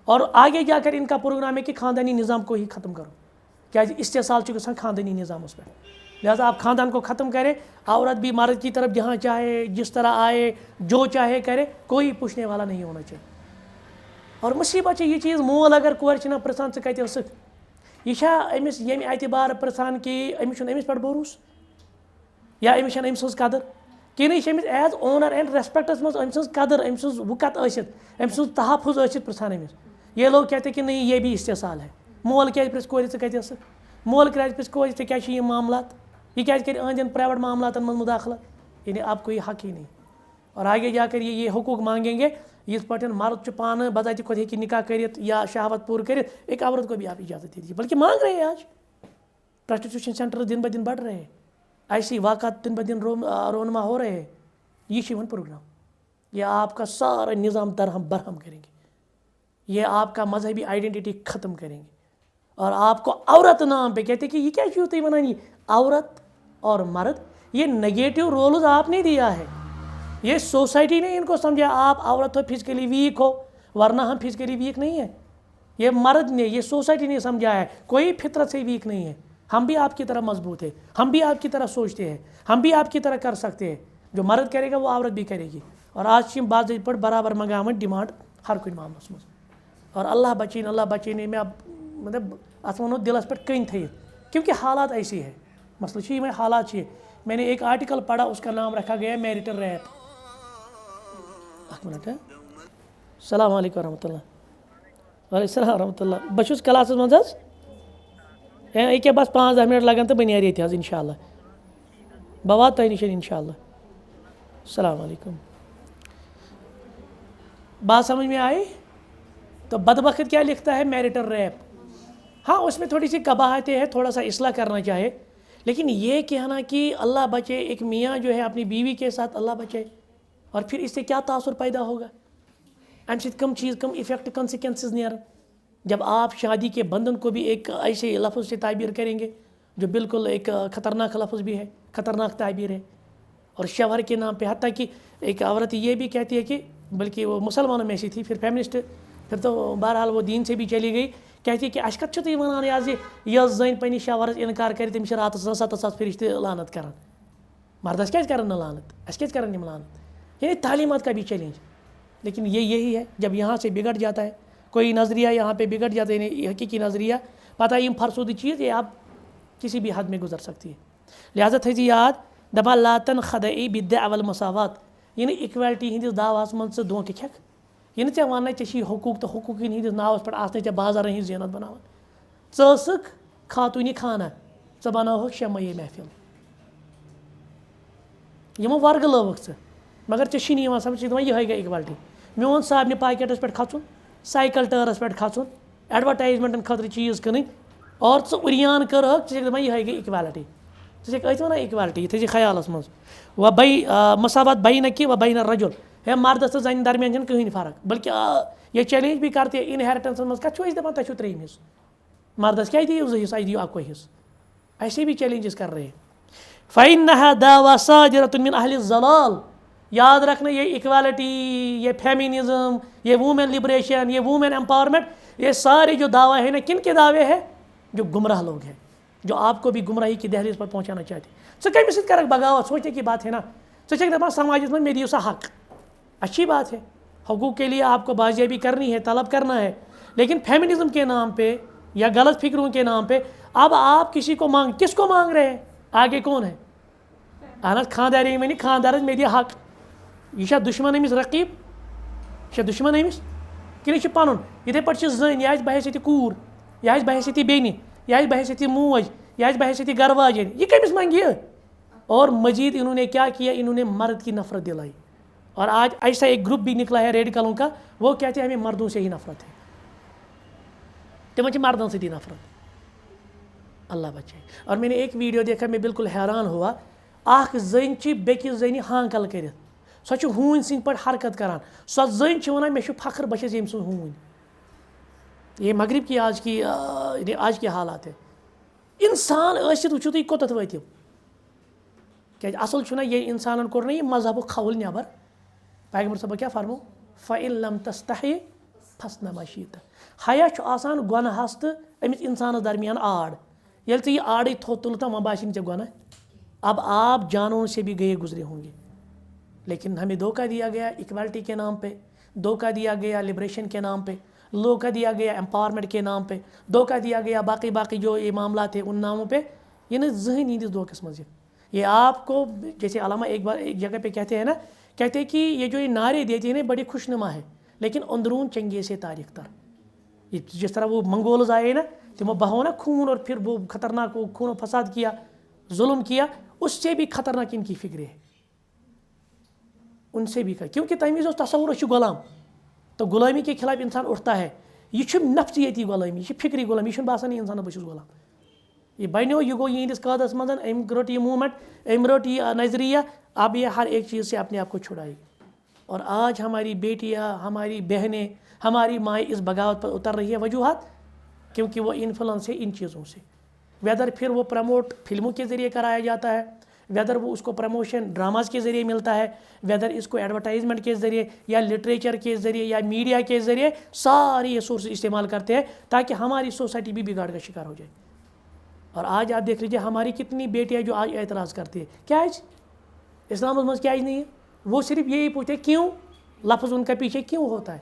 اور آگے جا کر ان کا پروگرام ہے کہ خاندانی نظام کو ہی ختم کرو کیازِ استحصال چھُ گژھان خاندانی نظامس پہ. لہٰذا آپ خاندان کو ختم کرے عورت بھی مرد کی طرف جہاں چاہے جس طرح آئے جو چاہے کرے کوئی پوچھنے والا نہیں ہونا چاہیے. اور مصیبت یہ چیز مول اگر کور چھِنا پرژھان ژٕ کتہِ ٲسٕکھ یہ چھا أمِس ییٚمہِ اعتبار پرژھان کہ أمِس چھُنہٕ أمِس پٮ۪ٹھ بھروسہٕ یا أمِس چھَنہٕ أمۍ سٕنٛز قدر کِنہٕ یہِ چھِ أمِس ایز اونر اینڈ ریسپیکٹس منٛز أمۍ سٕنٛز قدر أمۍ سٕنٛز وُکت ٲسِتھ أمۍ سٕنٛز تحفظ ٲسِتھ پرژھان أمِس. یہ لوگ کہتے کہ نہیں یہ بھی استحصال ہے. مول کیازِ پرژھِ کورِ ژٕ کتہِ ٲسٕکھ مول کیازِ پرژھِ کورِ ژےٚ کیٛاہ چھِ یِم معاملات یہ کیازِ کرِ أہٕنٛدٮ۪ن پرائیویٹ معاملاتن منٛز مداخلت. یعنی آپ کو یہ حق ہی نہیں. اور آگے جا کر یہ حقوق مانگیں گے یِتھ پٲٹھۍ مرد چھُ پانہٕ بذاتِ خود ہیٚکہِ نکاح کٔرِتھ یا شہوت پوٗرٕ کٔرِتھ ایک عورت کو بھی آپ اجازت دے دیجیے. بلکہ مانگ رہے ہیں آج پروسٹیٹیوشن سینٹر دن بہ دن بڑھ رہے ہیں ایسی واقعات دن بہ دن رونما ہو رہے ہیں. یہ چھِ یِوان پروگرام یہ آپ کا سارا نظام درہم برہم کریں گے. یہ آپ کا مذہبی آئیڈینٹی ختم کریں گے. اور آپ کو عورت نام پہ کہتے کہ یہ کیا چھو تُہۍ ونان یہ عورت اور مرد یہ نگیٹو رولز آپ نے دیا ہے. یہ سوسائٹی نے ان کو سمجھا آپ عورت ہو فزیکلی ویک ہو ورنہ ہم فزیکلی ویک نہیں ہیں. یہ مرد نے یہ سوسائٹی نے سمجھا ہے کوئی فطرت سے ویک نہیں ہے. ہم بھی آپ کی طرح مضبوط ہیں ہم بھی آپ کی طرح سوچتے ہیں ہم بھی آپ کی طرح کر سکتے ہیں. جو مرد کرے گا وہ عورت بھی کرے گی. اور آج چھِ باضابطہ پٲٹھۍ برابر منگاوان ڈیمانڈ ہر کُنہِ معاملس منٛز. اور اللہ بچینے میں اب مطلب ات ونو دلس پہ کن تھیت کیونکہ حالات ایسی ہے مسئلہ چھ یہ حالات چھ. میں نے ایک آرٹیکل پڑھا اس کا نام رکھا گیا میرٹل ریپ. ایک منٹ ہے. السلام علیکم ورحمۃ اللہ. وعلیکم السلام ورحمۃ اللہ. بس کلاسس مز یکے بس 5-10 منٹ لگان تو بہ نیرٕ ییٚتہِ حظ انشاء اللہ بہ واتہٕ تۄہہِ نِش انشاء اللہ. السلام علیکم. بات سمجھ میں آئی؟ تو بدبخت کیا لکھتا ہے میرٹل ریپ. ہاں اس میں تھوڑی سی قباحتیں ہیں تھوڑا سا اصلاح کرنا چاہے لیکن یہ کہنا کہ اللہ بچے ایک میاں جو ہے اپنی بیوی کے ساتھ اللہ بچے اور پھر اس سے کیا تاثر پیدا ہوگا امہ سۭتۍ کم چیز کم افیکٹ کنسیکوینسز نیرن جب آپ شادی کے بندھن کو بھی ایک ایسے لفظ سے تعبیر کریں گے جو بالکل ایک خطرناک لفظ بھی ہے خطرناک تعبیر ہے. اور شوہر کے نام پہ حتیٰ کہ ایک عورت یہ بھی کہتی ہے کہ بلکہ وہ مسلمانوں میں سے تھی پھر فیمنسٹ پھر تو بہرحال وہ دین سے بھی چلی گئی کہتی ہے کہ اَسہِ کَتھ چھُو تُہۍ وَنان یۄس زٔنۍ پنٛنِس شوہرس انکار کرِ تٔمِس چھِ راتس 7,000 فرشتہٕ لعنت کران. مردس کیازِ کرن نہٕ لعنت اَسہِ کیازِ کرن یِم لعنت. یعنی تعلیمات کا بھی چیلنج. لیکن یہ یہی ہے جب یہاں سے بگڑ جاتا ہے کوئی نظریہ یہاں پہ بگڑ جاتا ہے یعنی حقیقی نظریہ پتہ یم فرسودہ چیز یہ آپ کسی بھی حد میں گزر سکتی ہے. لہٰذا تھٲیزِ یاد دَپان لا تنخدعی بالدعوى والمساوات یعنی اِکویلٹی ہِنٛدِس دعواہَس منٛز ژٕ دھوکہٕ کھٮ۪کھ یہِ نہٕ ژےٚ وَننے ژےٚ چھی حقوٗق تہٕ حقوٗقن ہِنٛدِس ناوَس پٮ۪ٹھ آسنے ژےٚ بازرَن ہِنٛز زینت بَناوان. ژٕ ٲسٕکھ خاتوٗنہِ خانہ ژٕ بَناوہوکھ شمعے محفِل یِمو ورگلٲوٕکھ ژٕ مگر ژےٚ چھی نہٕ یِوان سمجھ ژٕ چھِ دَپان یِہوٚے گٔے اِکویلٹی. میون صابنہِ پاکیٹَس پٮ۪ٹھ کھسُن سایکل ٹٲرَس پٮ۪ٹھ کھسُن ایڈوَٹایزمٮ۪نٹَن خٲطرٕ چیٖز کٕنٕنۍ اور ژٕ اُریان کٔرہَکھ ژٕ چھَکھ دَپان یِہوٚے گٔے اِکویلٹی. ژٕ چھَکھ أتھۍ وَنان اِکویلٹی. یہِ تھٲیزِ خیالَس منٛز. و بے مساوات بینک و بین الرجل ہے مردس تہٕ زَنہِ درمیان چھَنہٕ کٕہٕنۍ فرق بلکہ یہ چیلنج بھی کرتے ہیں انہیریٹنسَس منٛز کَتھ چھُو أسۍ دَپان تۄہہِ چھُو ترٛیٚیِم حصہٕ مردس کیٛازِ دِیِو 2 حصہٕ اَسہِ دِیِو اَکوے حصہٕ. ایسے بھی چیلنجز کر رہے ہیں. فإنها دعوى صادرة من أهل الضلال. یاد رکھنا یہ اکوالٹی یہ فیمینزم یہ وومن لبریشن یہ وومن امپاورمنٹ یہ سارے جو دعوے ہیں نا کن کے دعوے ہیں جو گمراہ لوگ ہیں جو آپ کو بھی گمراہی کی دہلیز پر پہنچانا چاہتے ہیں. ژٕ کٔمِس سۭتۍ کَرَکھ بغاوت سوچنے کی بات ہے نا. ژٕ چھَکھ دَپان سماجس منٛز مےٚ دِیِو سا حق اچھی بات ہے حقوق کے لیے آپ کو بازیابی کرنی ہے طلب کرنا ہے لیکن فیمنزم کے نام پہ یا غلط فکروں کے نام پہ اب آپ کسی کو کس کو مانگ رہے ہیں آگے کون ہے. اہن حظ خانداری ؤنِو خاندارَس مےٚ دِ حق یہ چھا دشمن أمِس رقیب یہ چھا دشمن أمِس کِنہٕ یہِ چھُ پَنُن. یِتھَے پٲٹھۍ چھِ زٔنۍ یہِ آسہِ بحیثیتہِ کوٗر یہِ آسہِ بحیثیتہِ بیٚنہِ یہِ آسہِ بحیثیتہِ موج یہِ آسہِ بحیثیتہِ گھر واجٮ۪ن یہ کٔمِس منٛگہِ یہِ. اور مزید انہوں نے کیا کیا انہوں نے مرد کی نفرت دلائی. اور آج ایسا ایک گروپ بھی نکلا ہے ریڈیکلوں کا وہ کہتے ہیں ہمیں مردوں سے ہی نفرت ہے تمہیں مردوں سے ہی نفرت. اللہ بچائے. اور میں نے ایک ویڈیو دیکھا میں بالکل حیران ہوا اخ زٔنۍ چھِ بیٚکِس زٔنہِ ہانکل کٔرِتھ سۄ چھِ ہوٗنۍ سٕنٛدۍ پٲٹھۍ حرکت کران سۄ زٔنۍ چھِ وَنان مےٚ چھُ فخر بہٕ چھَس ییٚمۍ سٕنٛز ہوٗنۍ. یہ مغرب کی آج کی حالات ہے. اِنسان ٲسِتھ وٕچھِو تُہۍ کوٚتَتھ وٲتِو کیٛازِ اصل چھُنہ ییٚلہِ اِنسانن کوٚر نہ یہِ مذہبُک کھوُل نٮ۪بر پیغمبر صٲبن کیٛاہ فرمو فإن لم تستحی فاصنع ما شئت. حیا چھُ آسان گۄنہَس تہٕ أمِس اِنسانَس درمیان آڑ ییٚلہِ ژٕ یہِ آڑٕے تھوٚد تُلہٕ تہٕ وۄنۍ باسہِ نہٕ ژےٚ گۄناہ. اب آپ جانوروں سے بھی گئے گزرے ہوں گے لیکن ہمیں دھوکہ دیا گیا اکوالٹی کے نام پہ دھوکہ دیا گیا لبریشن کے نام پہ دھوکہ دیا گیا امپاورمنٹ کے نام پہ دھوکہ دیا گیا باقی جو یہ معاملات ہیں ان ناموں پہ. یہ نہ ذہنی ہندس دھوکس منٛز یہ آپ کو جیسے علامہ ایک جگہ پہ کہتے ہیں نا کہتے ہیں کہ یہ جو یہ نعرے دیتے ہیں بڑی خوش نما ہے لیکن اندرون چنگے سے تاریخ تر. یہ جس طرح وہ منگولز آئے نا تمو بہو نا خون اور پھر وہ خطرناک وہ خون و فساد کیا ظلم کیا اس سے بھی خطرناک ان کی فکریں ہیں ان سے بھی کیونکہ تمیز اس تصور اس غلام تو غلامی کے خلاف انسان اٹھتا ہے. یہ نفسیتی غلامی یہ فکری غلامی یہ باسان انسان بہٕ چھُس غلام. یہ بنو یہ گو یہندس قادس منٛز أمۍ رٔٹ یہ موومنٹ أمۍ رٔٹ یہ نظریہ اب یہ ہر ایک چیز سے اپنے آپ کو چھڑائے. اور آج ہماری بیٹیاں ہماری بہنیں ہماری مائیں اس بغاوت پر اتر رہی ہے وجوہات کیونکہ وہ انفلوئنس ہے ان چیزوں سے. ویدر پھر وہ پروموٹ فلموں کے ذریعے کرایا جاتا ہے ویدر وہ اس کو پروموشن ڈراماز کے ذریعے ملتا ہے ویدر اس کو ایڈورٹائزمنٹ کے ذریعے یا لٹریچر کے ذریعے یا میڈیا کے ذریعے سارے یہ سورس استعمال کرتے ہیں تاکہ ہماری سوسائٹی بھی بگاڑ کا شکار ہو جائے. اور آج آپ دیکھ لیجیے ہماری کتنی بیٹیاں جو آج اعتراض کرتی ہیں کیا اسلام میں کیا نہیں ہے. وہ صرف یہی پوچھتے کیوں لفظ ان کا پیچھے کیوں ہوتا ہے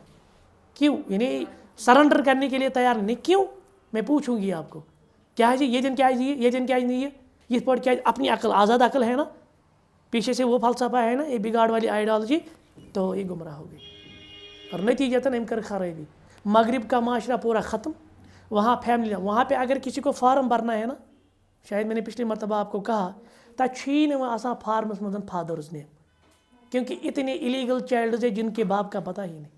کیوں یعنی سرنڈر کرنے کے لیے تیار نہیں کیوں. میں پوچھوں گی آپ کو کیا ہے یہ دن کیا یہ دن کیا نہیں ہے یہ پڑھ کیا اپنی عقل آزاد عقل ہے نا پیچھے سے وہ فلسفہ ہے نا یہ بگاڑ والی آئیڈیالوجی تو یہ گمراہ ہو گئی. اور نتیجتاً ام کر خرابی. مغرب کا معاشرہ پورا ختم وہاں فیملی وہاں پہ اگر کسی کو فارم بھرنا ہے نا شاید میں نے پچھلی مرتبہ آپ کو کہا تب چھی نہ وہاں آسان فارمس مزن فادرز نیم کیونکہ اتنے ایلیگل چائلڈز ہیں جن کے باپ کا پتہ ہی نہیں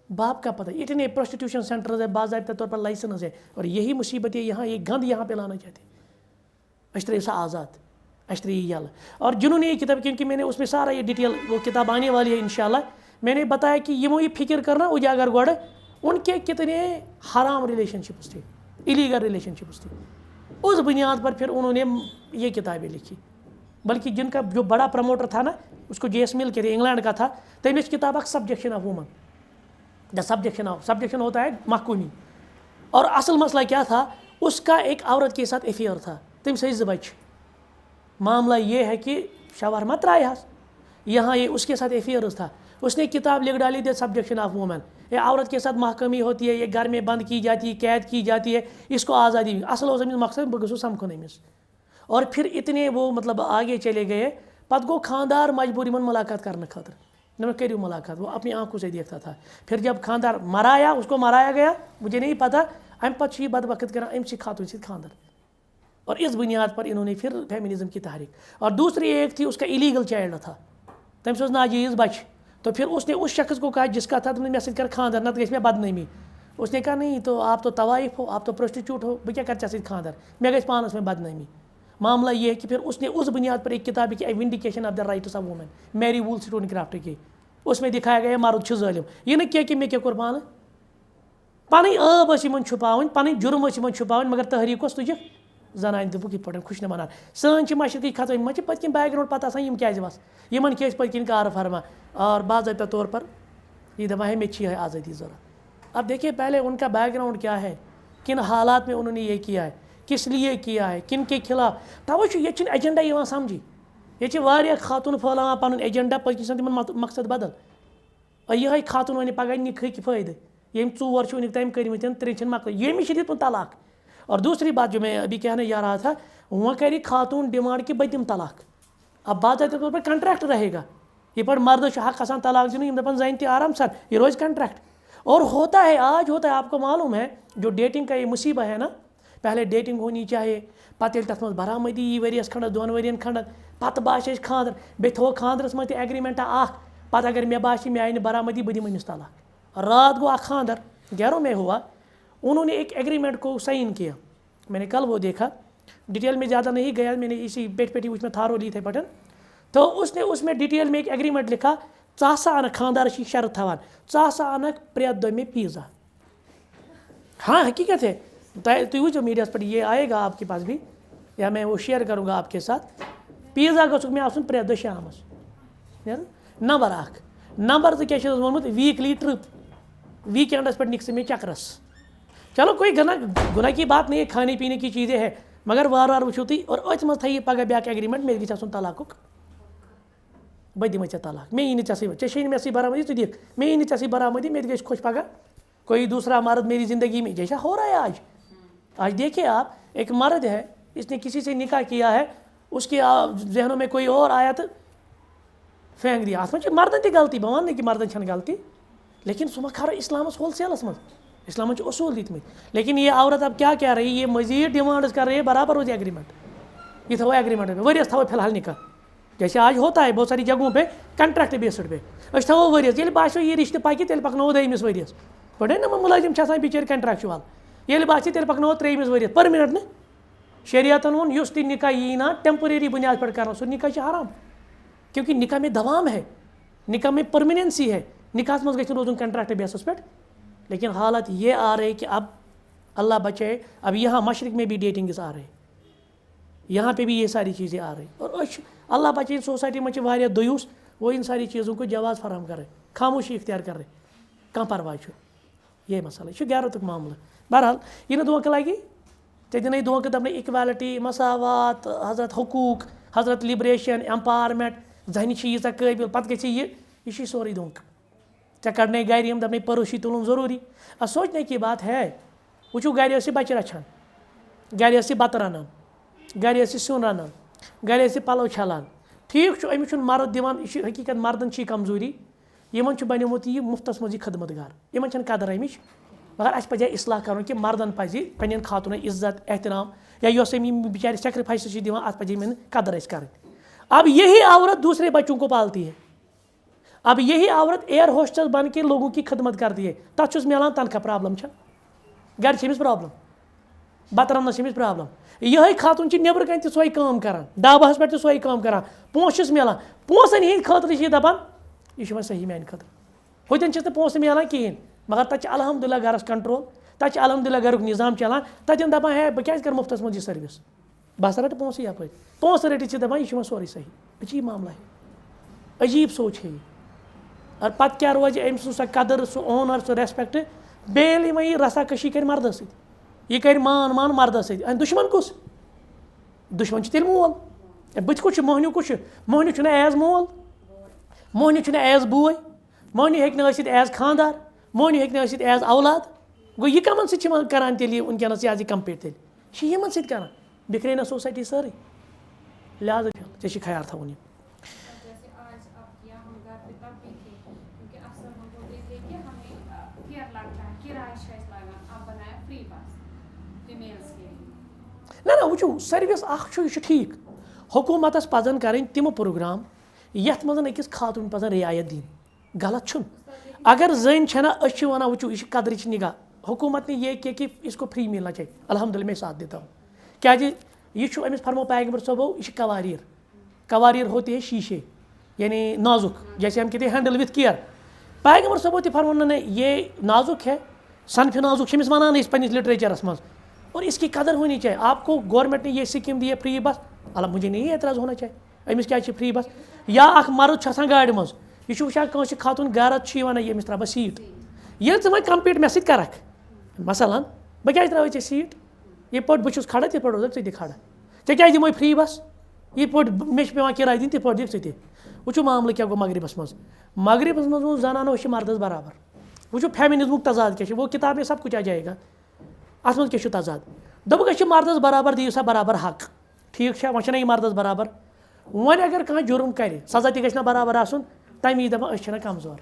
باپ کا پتہ اتنے پروسٹیٹیوشن سینٹرز ہیں باضابطہ طور پر لائسنس ہے. اور یہی مصیبت ہے یہاں یہ گند یہاں پہ لانا چاہتے ہیں اشتری سا آزاد اشتری یل. اور جنہوں نے یہ کتاب کیونکہ میں نے اس میں سارا یہ ڈیٹیل وہ کتاب آنے والی ہے انشاءاللہ میں نے بتایا کہ یہ فکر کرنا اجاگر گوڑ ان کے کتنے حرام ریلیشن شپس تھے ایلیگل ریلیشن شپس تھے. اس بنیاد پر پھر انہوں نے یہ کتابیں لکھی بلکہ جن کا جو بڑا پروموٹر تھا نا اس کو جے مل کے انگلینڈ کا تھا تم اس کتاب subjection of women the subjection ہوتا ہے محکومی. اور اصل مسئلہ کیا تھا اس کا ایک عورت کے ساتھ افیئر تھا تم سے بچ معاملہ یہ ہے کہ شوہر مت ترایہس یہاں یہ اس کے ساتھ افیئرز تھا. اس نے کتاب لکھ ڈالی تھی سبجیکشن آف وومن. یہ عورت کے ساتھ محکمی ہوتی ہے, یہ گھر میں بند کی جاتی ہے, قید کی جاتی ہے, اس کو آزادی. اصل اوس أمِس مقصد بہٕ گوٚژھُس سمکھُن أمِس. اور پھر اتنے وہ مطلب آگے چلے گئے. پتہٕ گوٚو خاندار مجبور یِمن ملاقات کرنہٕ خٲطرٕ. انہوں نے کریو ملاقات, وہ اپنی آنکھوں سے دیکھتا تھا. پھر جب خاندار مرایا, اس کو مرایا گیا, مجھے نہیں پتا, امہ پتہٕ چھُ یہِ بدبخت کران أمۍ سی خاتون سۭتۍ خاندر. اور اس بنیاد پر انہوں نے پھر فیمنزم کی تحریک. اور دوسری ایک تھی اس کا ایلیگل چائلڈ تھا, تمس اوس ناجائز بچہ. تو پھر اس نے اس شخص کو کہا جس کا تھا, مے سۭتۍ کر خاندر نتہٕ گژھِ مےٚ بدنٲمی. اس نے کہا نہیں, تو آپ تو طوائف ہو, آپ تو پروسٹیچوٹ ہو, بہٕ کیٛاہ کر ژےٚ سۭتۍ خاندر, مےٚ گژھِ پانس میں بدنٲمی. معاملہ یہ ہے کہ پھر اس نے اس بنیاد پر ایک کتاب کی vindication of the rights of woman, Mary وولسٹون craft کی. اس میں دکھایا گیا مرد چھُ ظٲلم. یہ نہٕ کینٛہہ کہ مےٚ کیٛاہ کوٚر پانہٕ, پنٕنۍ ٲب ٲسۍ یِمن چھُپاوٕنۍ, پنٕنۍ جُرم ٲسۍ یِمن چھُپاوٕنۍ, مگر تحریٖک اوس تُجہِ زنانہِ دوٚپُکھ یِتھ پٲٹھۍ خوش نمانان. سٲنۍ چھِ مشرقی خطہٕ, یِمن چھِ پٔتۍ کِنۍ بیک گرٛاوُنٛڈ پتہ آسان یِم کیٛازِ وَس, یِمن کیٛاہ ٲسۍ پٔتۍ کِنۍ کار فرما. اور باضٲبطہ طور پر یہ دپان ہے مےٚ چھِ یِہے آزٲدی ضوٚرتھ. اب دیکھیے پہلے ان کا بیک گراؤنڈ کیا ہے, کن حالات میں انہوں نے یہ کیا ہے, کس لیے کیا ہے, کن کے خلاف. توے چھُ ییٚتہِ چھُنہٕ ایجنڈا یِوان سمجھی. ییٚتہِ چھِ واریاہ خاتون پھٲلاوان پنُن ایجنڈا, پٔتۍ کِنۍ چھِ تِمن مقصد بدل. اور یِہے خاتون وَنہِ پگاہ نِکہٕکۍ فٲیدٕ, ییٚمۍ 4 چھِ وٕنیُک تام کٔرمٕتۍ, 3 چھِنہٕ مۄکلٲے, ییٚمِس چھِ دیُتمُت طلاق. اور دوسری بات جو میں ابھی کہنے جا رہا تھا, وۄنۍ کرِ خاتون ڈیمانڈ کہ بہٕ دِمہٕ طلاق. اب باضٲبطہ طور پر کنٹریکٹ رہے گا. یہ پر مردس چھُ حق آسان طلاق دِنُک, یِم دپان زَنہِ تہِ آرام سان, یہ روز کنٹریکٹ. اور ہوتا ہے آج ہوتا ہے, آپ کو معلوم ہے جو ڈیٹنگ کا یہ مصیبہ ہے نا, پہلے ڈیٹنگ ہونی چاہیے, پتہٕ ییٚلہِ تَتھ منٛز برآمدی یی ؤریَس کھنٛڈس 2 ؤرین کھنٛڈس, پتہٕ باسہِ اَسہِ خاندر, بیٚیہِ تھوٚو خاندرس منٛز تہِ ایگریمنٹا اکھ, پتہٕ اگر مےٚ باسہِ مےٚ آیہِ نہٕ برآمدی بہٕ دِمہٕ أمِس طلاق. رات گوٚو اکھ خاندر, گھروں میں ہوا, انہوں نے ایک ایگریمنٹ کو سائن کیا. میں نے کل وہ دیکھا, ڈیٹیل میں زیادہ نہیں گیا, میں نے اسی پیٹ پیٹی وٕچھ مےٚ تھارولی تھے پٹن. تو اس میں ڈیٹیل میں ایک ایگریمنٹ لکھا, ژٕ ہسا انکھ خاندار چھِ شرط تھاوان, ژٕ ہسا انکھ پرٛٮ۪تھ دۄہ مےٚ پیٖزا. ہاں حقیقت ہے, تُہۍ وٕچھو میڈیاہس پٮ۪ٹھ, یہ آئے گا آپ کے پاس بھی, یا میں وہ شیئر کروں گا آپ کے ساتھ. پیٖزا گوٚژھُکھ مےٚ آسُن پرٛٮ۪تھ دۄہ شامس. نمبر اکھ. نمبر 2 کیٛاہ چھُ ووٚنمُت, ویٖکلی ٹرپ, ویٖکینڈس پٮ۪ٹھ نِکھ ژٕ مےٚ چکرس. چلو کوئی گناہ کی بات نہیں ہے, کھانے پینے کی چیزیں ہے, مگر وار وار وٕچھو تُہۍ. اور أتھۍ منٛز تھٲیِو پگاہ بیٛاکھ ایگریمنٹ, مےٚ گژھِ آسُن طلاقُک, بہٕ دِمے ژےٚ طلاق, مےٚ یی نہٕ ژےٚ سۭتۍ, ژےٚ چھے نہٕ مےٚ سۭتۍ برآمدی, ژٕ دِکھ, مےٚ یی نہٕ ژےٚ سۭتۍ برآمدی, مےٚ تہِ گژھِ خۄش پگاہ کوئی دوسرا مرد میری زندگی میں. جیسا ہو رہا ہے آج. آج دیکھیے آپ, ایک مرد ہے, اس نے کسی سے نکاح کیا ہے, اس کے ذہنوں میں کوئی اور آیا تو پھینک دیا. اتھ منٛز چھِ مردن تہِ غلطی, بہٕ وَنہٕ نہٕ کہِ مردن چھَنہٕ غلطی, لیکن سُہ مہ کھارو اسلامس ہول سیلس منٛز. اسلامن چھِ اصوٗل دِتمٕتۍ. لیکن یہ عورت اب کیا کہہ رہی ہے, یہ مزید ڈیمانڈز کر رہی ہے, برابر روزِ ایگریمنٹ. یہ تھاوو ایگریمنٹ, ؤریس تھاوو فی الحال نکاح, جیسے آج ہوتا ہے بہت ساری جگہوں پہ کنٹریکٹ بیسڈ پہ. أسۍ تھاوو ؤریس, ییٚلہِ باسیو یہِ رشتہٕ پکہِ تیٚلہِ پکناوو 2مِس ؤریس. پٲٹھۍ نا مُلٲزِم چھِ آسان بِچٲرۍ کنٹریکچُوَل, ییٚلہِ باسہِ تیٚلہِ پکناوو 3مِس ؤریس, پٔرمِننٹ نہٕ. شریعتن ووٚن یُس تہِ نکاح یی نا ٹیمپریری بنیاد پٮ۪ٹھ کرنہٕ, سُہ نکاح چھُ حرام, کیونکہ نکاح میں دوام ہے, نکاح میں پرمیننسی ہے, نکاحس منٛز گژھِ نہٕ روزُن کنٹریکٹ بیسس پٮ۪ٹھ. لیکن حالت یہ آ رہی کہ اب اللہ بچائے, اب یہاں مشرق میں بھی ڈیٹنگز آ رہے, یہاں پہ بھی یہ ساری چیزیں آ رہی. اور اللہ بچائے سوسائٹی میں واریاہ دیوس, وہ ان ساری چیزوں کو جواز فراہم کر رہے, خاموشی اختیار کر رہے, کانٛہہ پرواے چھُ. یہ مسئلہ, یہ چھُ غیرتُک معاملہٕ. بہرحال یہِ نہٕ دھوکہٕ لگی, ژےٚ دِنَے دھوکہٕ, دَپنَے اِکویلٹی, مساوات, حضرت حقوٗق, حضرت لِبریشن, ایمپاورمنٹ, زَنہِ چھِ ییٖژاہ قٲبِل, پتہٕ گژھِ یہِ چھُے سورُے دھوکہٕ. ژےٚ کڑنے گرِ یِم, دَپنَے پروشی تُلُن ضروٗری. اب سوچنے کی بات ہے, وٕچھو گرِ ٲسۍ یہِ بچہِ رچھان, گرِ ٲسۍ یہِ بتہٕ رنان, گرِ ٲسۍ یہِ سیُن رنان, گرِ ٲسۍ یہِ پلو چھلان. ٹھیٖک چھُ, أمِس چھُنہٕ مرد دِوان, یہِ چھِ حقیٖقت مردن چھِ یہِ کمزوٗری, یِمن چھُ بنیومُت یہِ مُفتس منٛز یہِ خدمت گار, یِمن چھنہٕ قدر اَمِچ. مگر اَسہِ پَزِ اصلاح کرُن کہ مردن پَزِ پننٮ۪ن خاتوٗنن عزت احترام, یا یۄس أمۍ یِم بِچارِ سیکرِفایسز چھِ دِوان, اَتھ پَزِ یِمن قدر اَسہِ کَرٕنۍ. اب یہی عورت دوسرے بچوں کو پالتی ہے, اب یہی عورت ایئر ہوسٹس بن کے لوگوں کی خدمت کرتی ہے, تَتھ چھُس مِلان تنخواہ, پرابلم چھےٚ, گرِ چھِ أمِس پرابلم, بتہٕ رننس چھِ أمِس پرابلم. یِہے خاتون چھِ نیبرٕ کنۍ تہِ سۄے کٲم کران, ڈاباہس پٮ۪ٹھ تہِ سۄے کٲم کران, پونٛسہٕ چھِس مِلان, پونٛسن ہِنٛدۍ خٲطرٕ چھِ یہِ دپان یہِ چھُ وۄنۍ صحیح میانہِ خٲطرٕ. ہُتٮ۪ن چھِس نہٕ پونٛسہٕ مِلان کِہینۍ, مگر تَتہِ چھِ الحمدللہ گرس کنٹرول, تَتہِ چھِ الحمدللہ گرُک نظام چلان, تتٮ۪ن دپان ہے بہٕ کیازِ کرٕ مُفتس منٛز یہِ سٔروِس, بہٕ ہسا رٹہٕ پونٛسہٕ یپٲرۍ, پونٛسہٕ رٔٹِتھ چھِ دپان یہِ چھُ وۄنۍ سورُے صحیح. عجیب معاملہ ہے, عجیب سوچ ہے یہ. اور پتہٕ کیٛاہ روزِ أمۍ سٕنٛز سۄ قدر, سُہ اونر, سُہ ریسپیکٹ, بیٚیہِ ییٚلہِ وۄنۍ یہِ رسا کٔشی کرِ مردس سۭتۍ, یہِ کرِ مان مردس سۭتۍ, دُشمن کُس, دُشمن چھُ تیٚلہِ مول. بٕتھِ کُس چھُ, موہنیوٗ کُس چھُ, موہنیوٗ چھُنہ ایز مول, مہنی چھُنہٕ ایز بوے, مہنی ہیٚکہِ نہٕ ٲسِتھ ایز خاندار, مہنی ہیٚکہِ نہٕ ٲسِتھ ایز اولاد. گوٚو یہِ کَمَن سۭتۍ چھِ یِمن کَران تیٚلہِ یہِ وٕنکٮ۪نَس یہِ حظ یہِ کَمپیٖٹ تیٚلہِ یہِ چھِ یِمن سۭتۍ کَران, بِکھرے نہ سوسایٹی سٲرٕے. لہٰذا ژےٚ چھِ خیال تھاوُن یہِ. نہ نہ وٕچھو سٔروِس اَکھ چھُ یہِ چھُ ٹھیٖک, حکوٗمتَس پَزَن کَرٕنۍ تِمہٕ پروگرام یَتھ منٛز أکِس خاتوٗن پَزَن رعایت دِنۍ. غلط چھُنہٕ, اگر زٔنۍ چھےٚ نہ أسۍ چھِ وَنان وٕچھو یہِ چھِ قدرٕچ نِگاہ, حکوٗمت نے یہ کیٚنٛہہ کہ اس کو فری ملنا چاہیے, الحمد للہ میں ساتھ دیتا ہوں. کیٛازِ یہِ چھُ أمِس فرمو پیغمبر صٲبو یہِ چھِ کواریر, کواریر ہوتے ہے شیٖشے یعنی نازُک, جیسے ہم کہتے ہیں ہینڈل وتھ کیئر. پیغمبر صٲبو تہِ فرمون نہ یہ نازُک ہے, صنفِ نازُک چھِ أمِس وَنان أسۍ پنٛنِس لِٹریچرَس منٛز, اور اس کی قدر ہونی چاہیے. آپ کو گورنمنٹ نے یہ سکیم دی ہے فری بس, الحمد مجھے نہیں اعتراض ہونا چاہیے أمِس کیٛازِ چھِ فری بس. یا اکھ مرد چھُ آسان گاڑِ منٛز, یہِ چھُ وٕچھان کٲنٛسہِ خاتوٗن گرد چھُ یہِ وَنان ییٚمِس ترٛاو بہٕ سیٖٹ, ییٚلہِ ژٕ وۄنۍ کَمپیٖٹ مےٚ سۭتۍ کَرَکھ مثلاً بہٕ کیٛازِ ترٛاوَے ژےٚ سیٖٹ, یِتھ پٲٹھۍ بہٕ چھُس کھڑا تِتھ پٲٹھۍ روزَکھ ژٕ تہِ کھڑا, ژےٚ کیٛازِ دِموے فری بس, یِتھ پٲٹھۍ مےٚ چھِ پٮ۪وان کِراے دِنۍ تِتھ پٲٹھۍ دِکھ ژٕ تہِ. وٕچھو معاملہٕ کیٛاہ گوٚو مغربَس منٛز, مغربَس منٛز گوٚو زنانو أسۍ چھِ مردَس برابر. وٕچھو فیمِنِزمُک تضاد کیٛاہ چھُ, وہ کِتاب میں سب کچھ آ جائے گا, اَتھ منٛز کیٛاہ چھُ تضاد. دوٚپُکھ أسۍ چھِ مردَس برابر, دِیِو سا برابر حق, ٹھیٖک چھا, وۄنۍ چھِنہ یہِ مردَس برابر. وۄنۍ اگر کانٛہہ جُرُم کَرِ سزا تہِ گژھِ نہ برابر آسُن, تَمہِ یی دَپان أسۍ چھِنہ کمزور,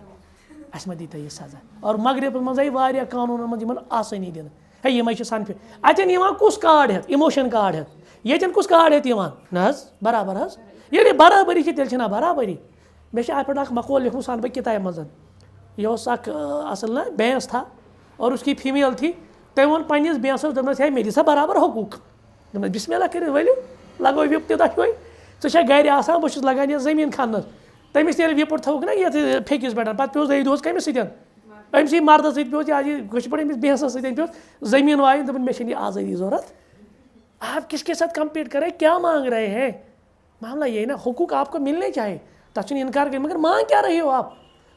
اَسہِ مہ دیٖتو یہِ سزا. اور مغربَس منٛز آیہِ واریاہ قانوٗنَن منٛز یِمن آسٲنی دِنہٕ, ہے یِمے چھِ صنفہِ, اَتٮ۪ن یِوان کُس کارڈ ہٮ۪تھ, اِموشن کارڈ ہٮ۪تھ, ییٚتٮ۪ن کُس کارڈ ہٮ۪تھ یِوان, نہ حظ برابر حظ. ییٚلہِ برابری چھِ تیٚلہِ چھِنہ برابری. مےٚ چھِ اَتھ پٮ۪ٹھ اکھ مقول لیوٗکھمُت سۄ اَنہٕ بہٕ کِتابہِ منٛز. یہِ اوس اکھ اَصٕل نہ بینس تھا, اور اس کی فیٖمیل تھی, تٔمۍ ووٚن پنٛنِس بینسَس دوٚپنَس ہے مےٚ دِ سا برابر حقوٗق. دوٚپنَس بِسمہِ اللہ کٔرِتھ ؤلِو لگٲو وِپ تہِ دۄشوَے, ژٕ چھےٚ گرِ آسان بہٕ چھُس لگان یَتھ زٔمیٖن کھننَس. تٔمِس ییٚلہِ وِپُر تھوٚوُکھ نہ یَتھ پھیٚکِس پٮ۪ٹھ, پَتہٕ پیوٚس دۄیہِ دۄہَس کٔمِس سۭتۍ, أمسٕے مردَس سۭتۍ پیوٚس یہِ کٲشِر پٲٹھۍ أمِس بینسَس سۭتۍ پیوٚس زٔمیٖن وایُن. دوٚپُن مےٚ چھَنہٕ یہِ آزٲدی ضوٚرَتھ. آپ کس کے ساتھ کمپیٹ کر رہے ہیں, کیا مانگ رہے ہیں, معاملہ یہی نا, حقوق آپ کو ملنے چاہیے, تَتھ چھُنہٕ اِنکار کٔرِتھ, مگر مانگ کیا رہی ہو آپ.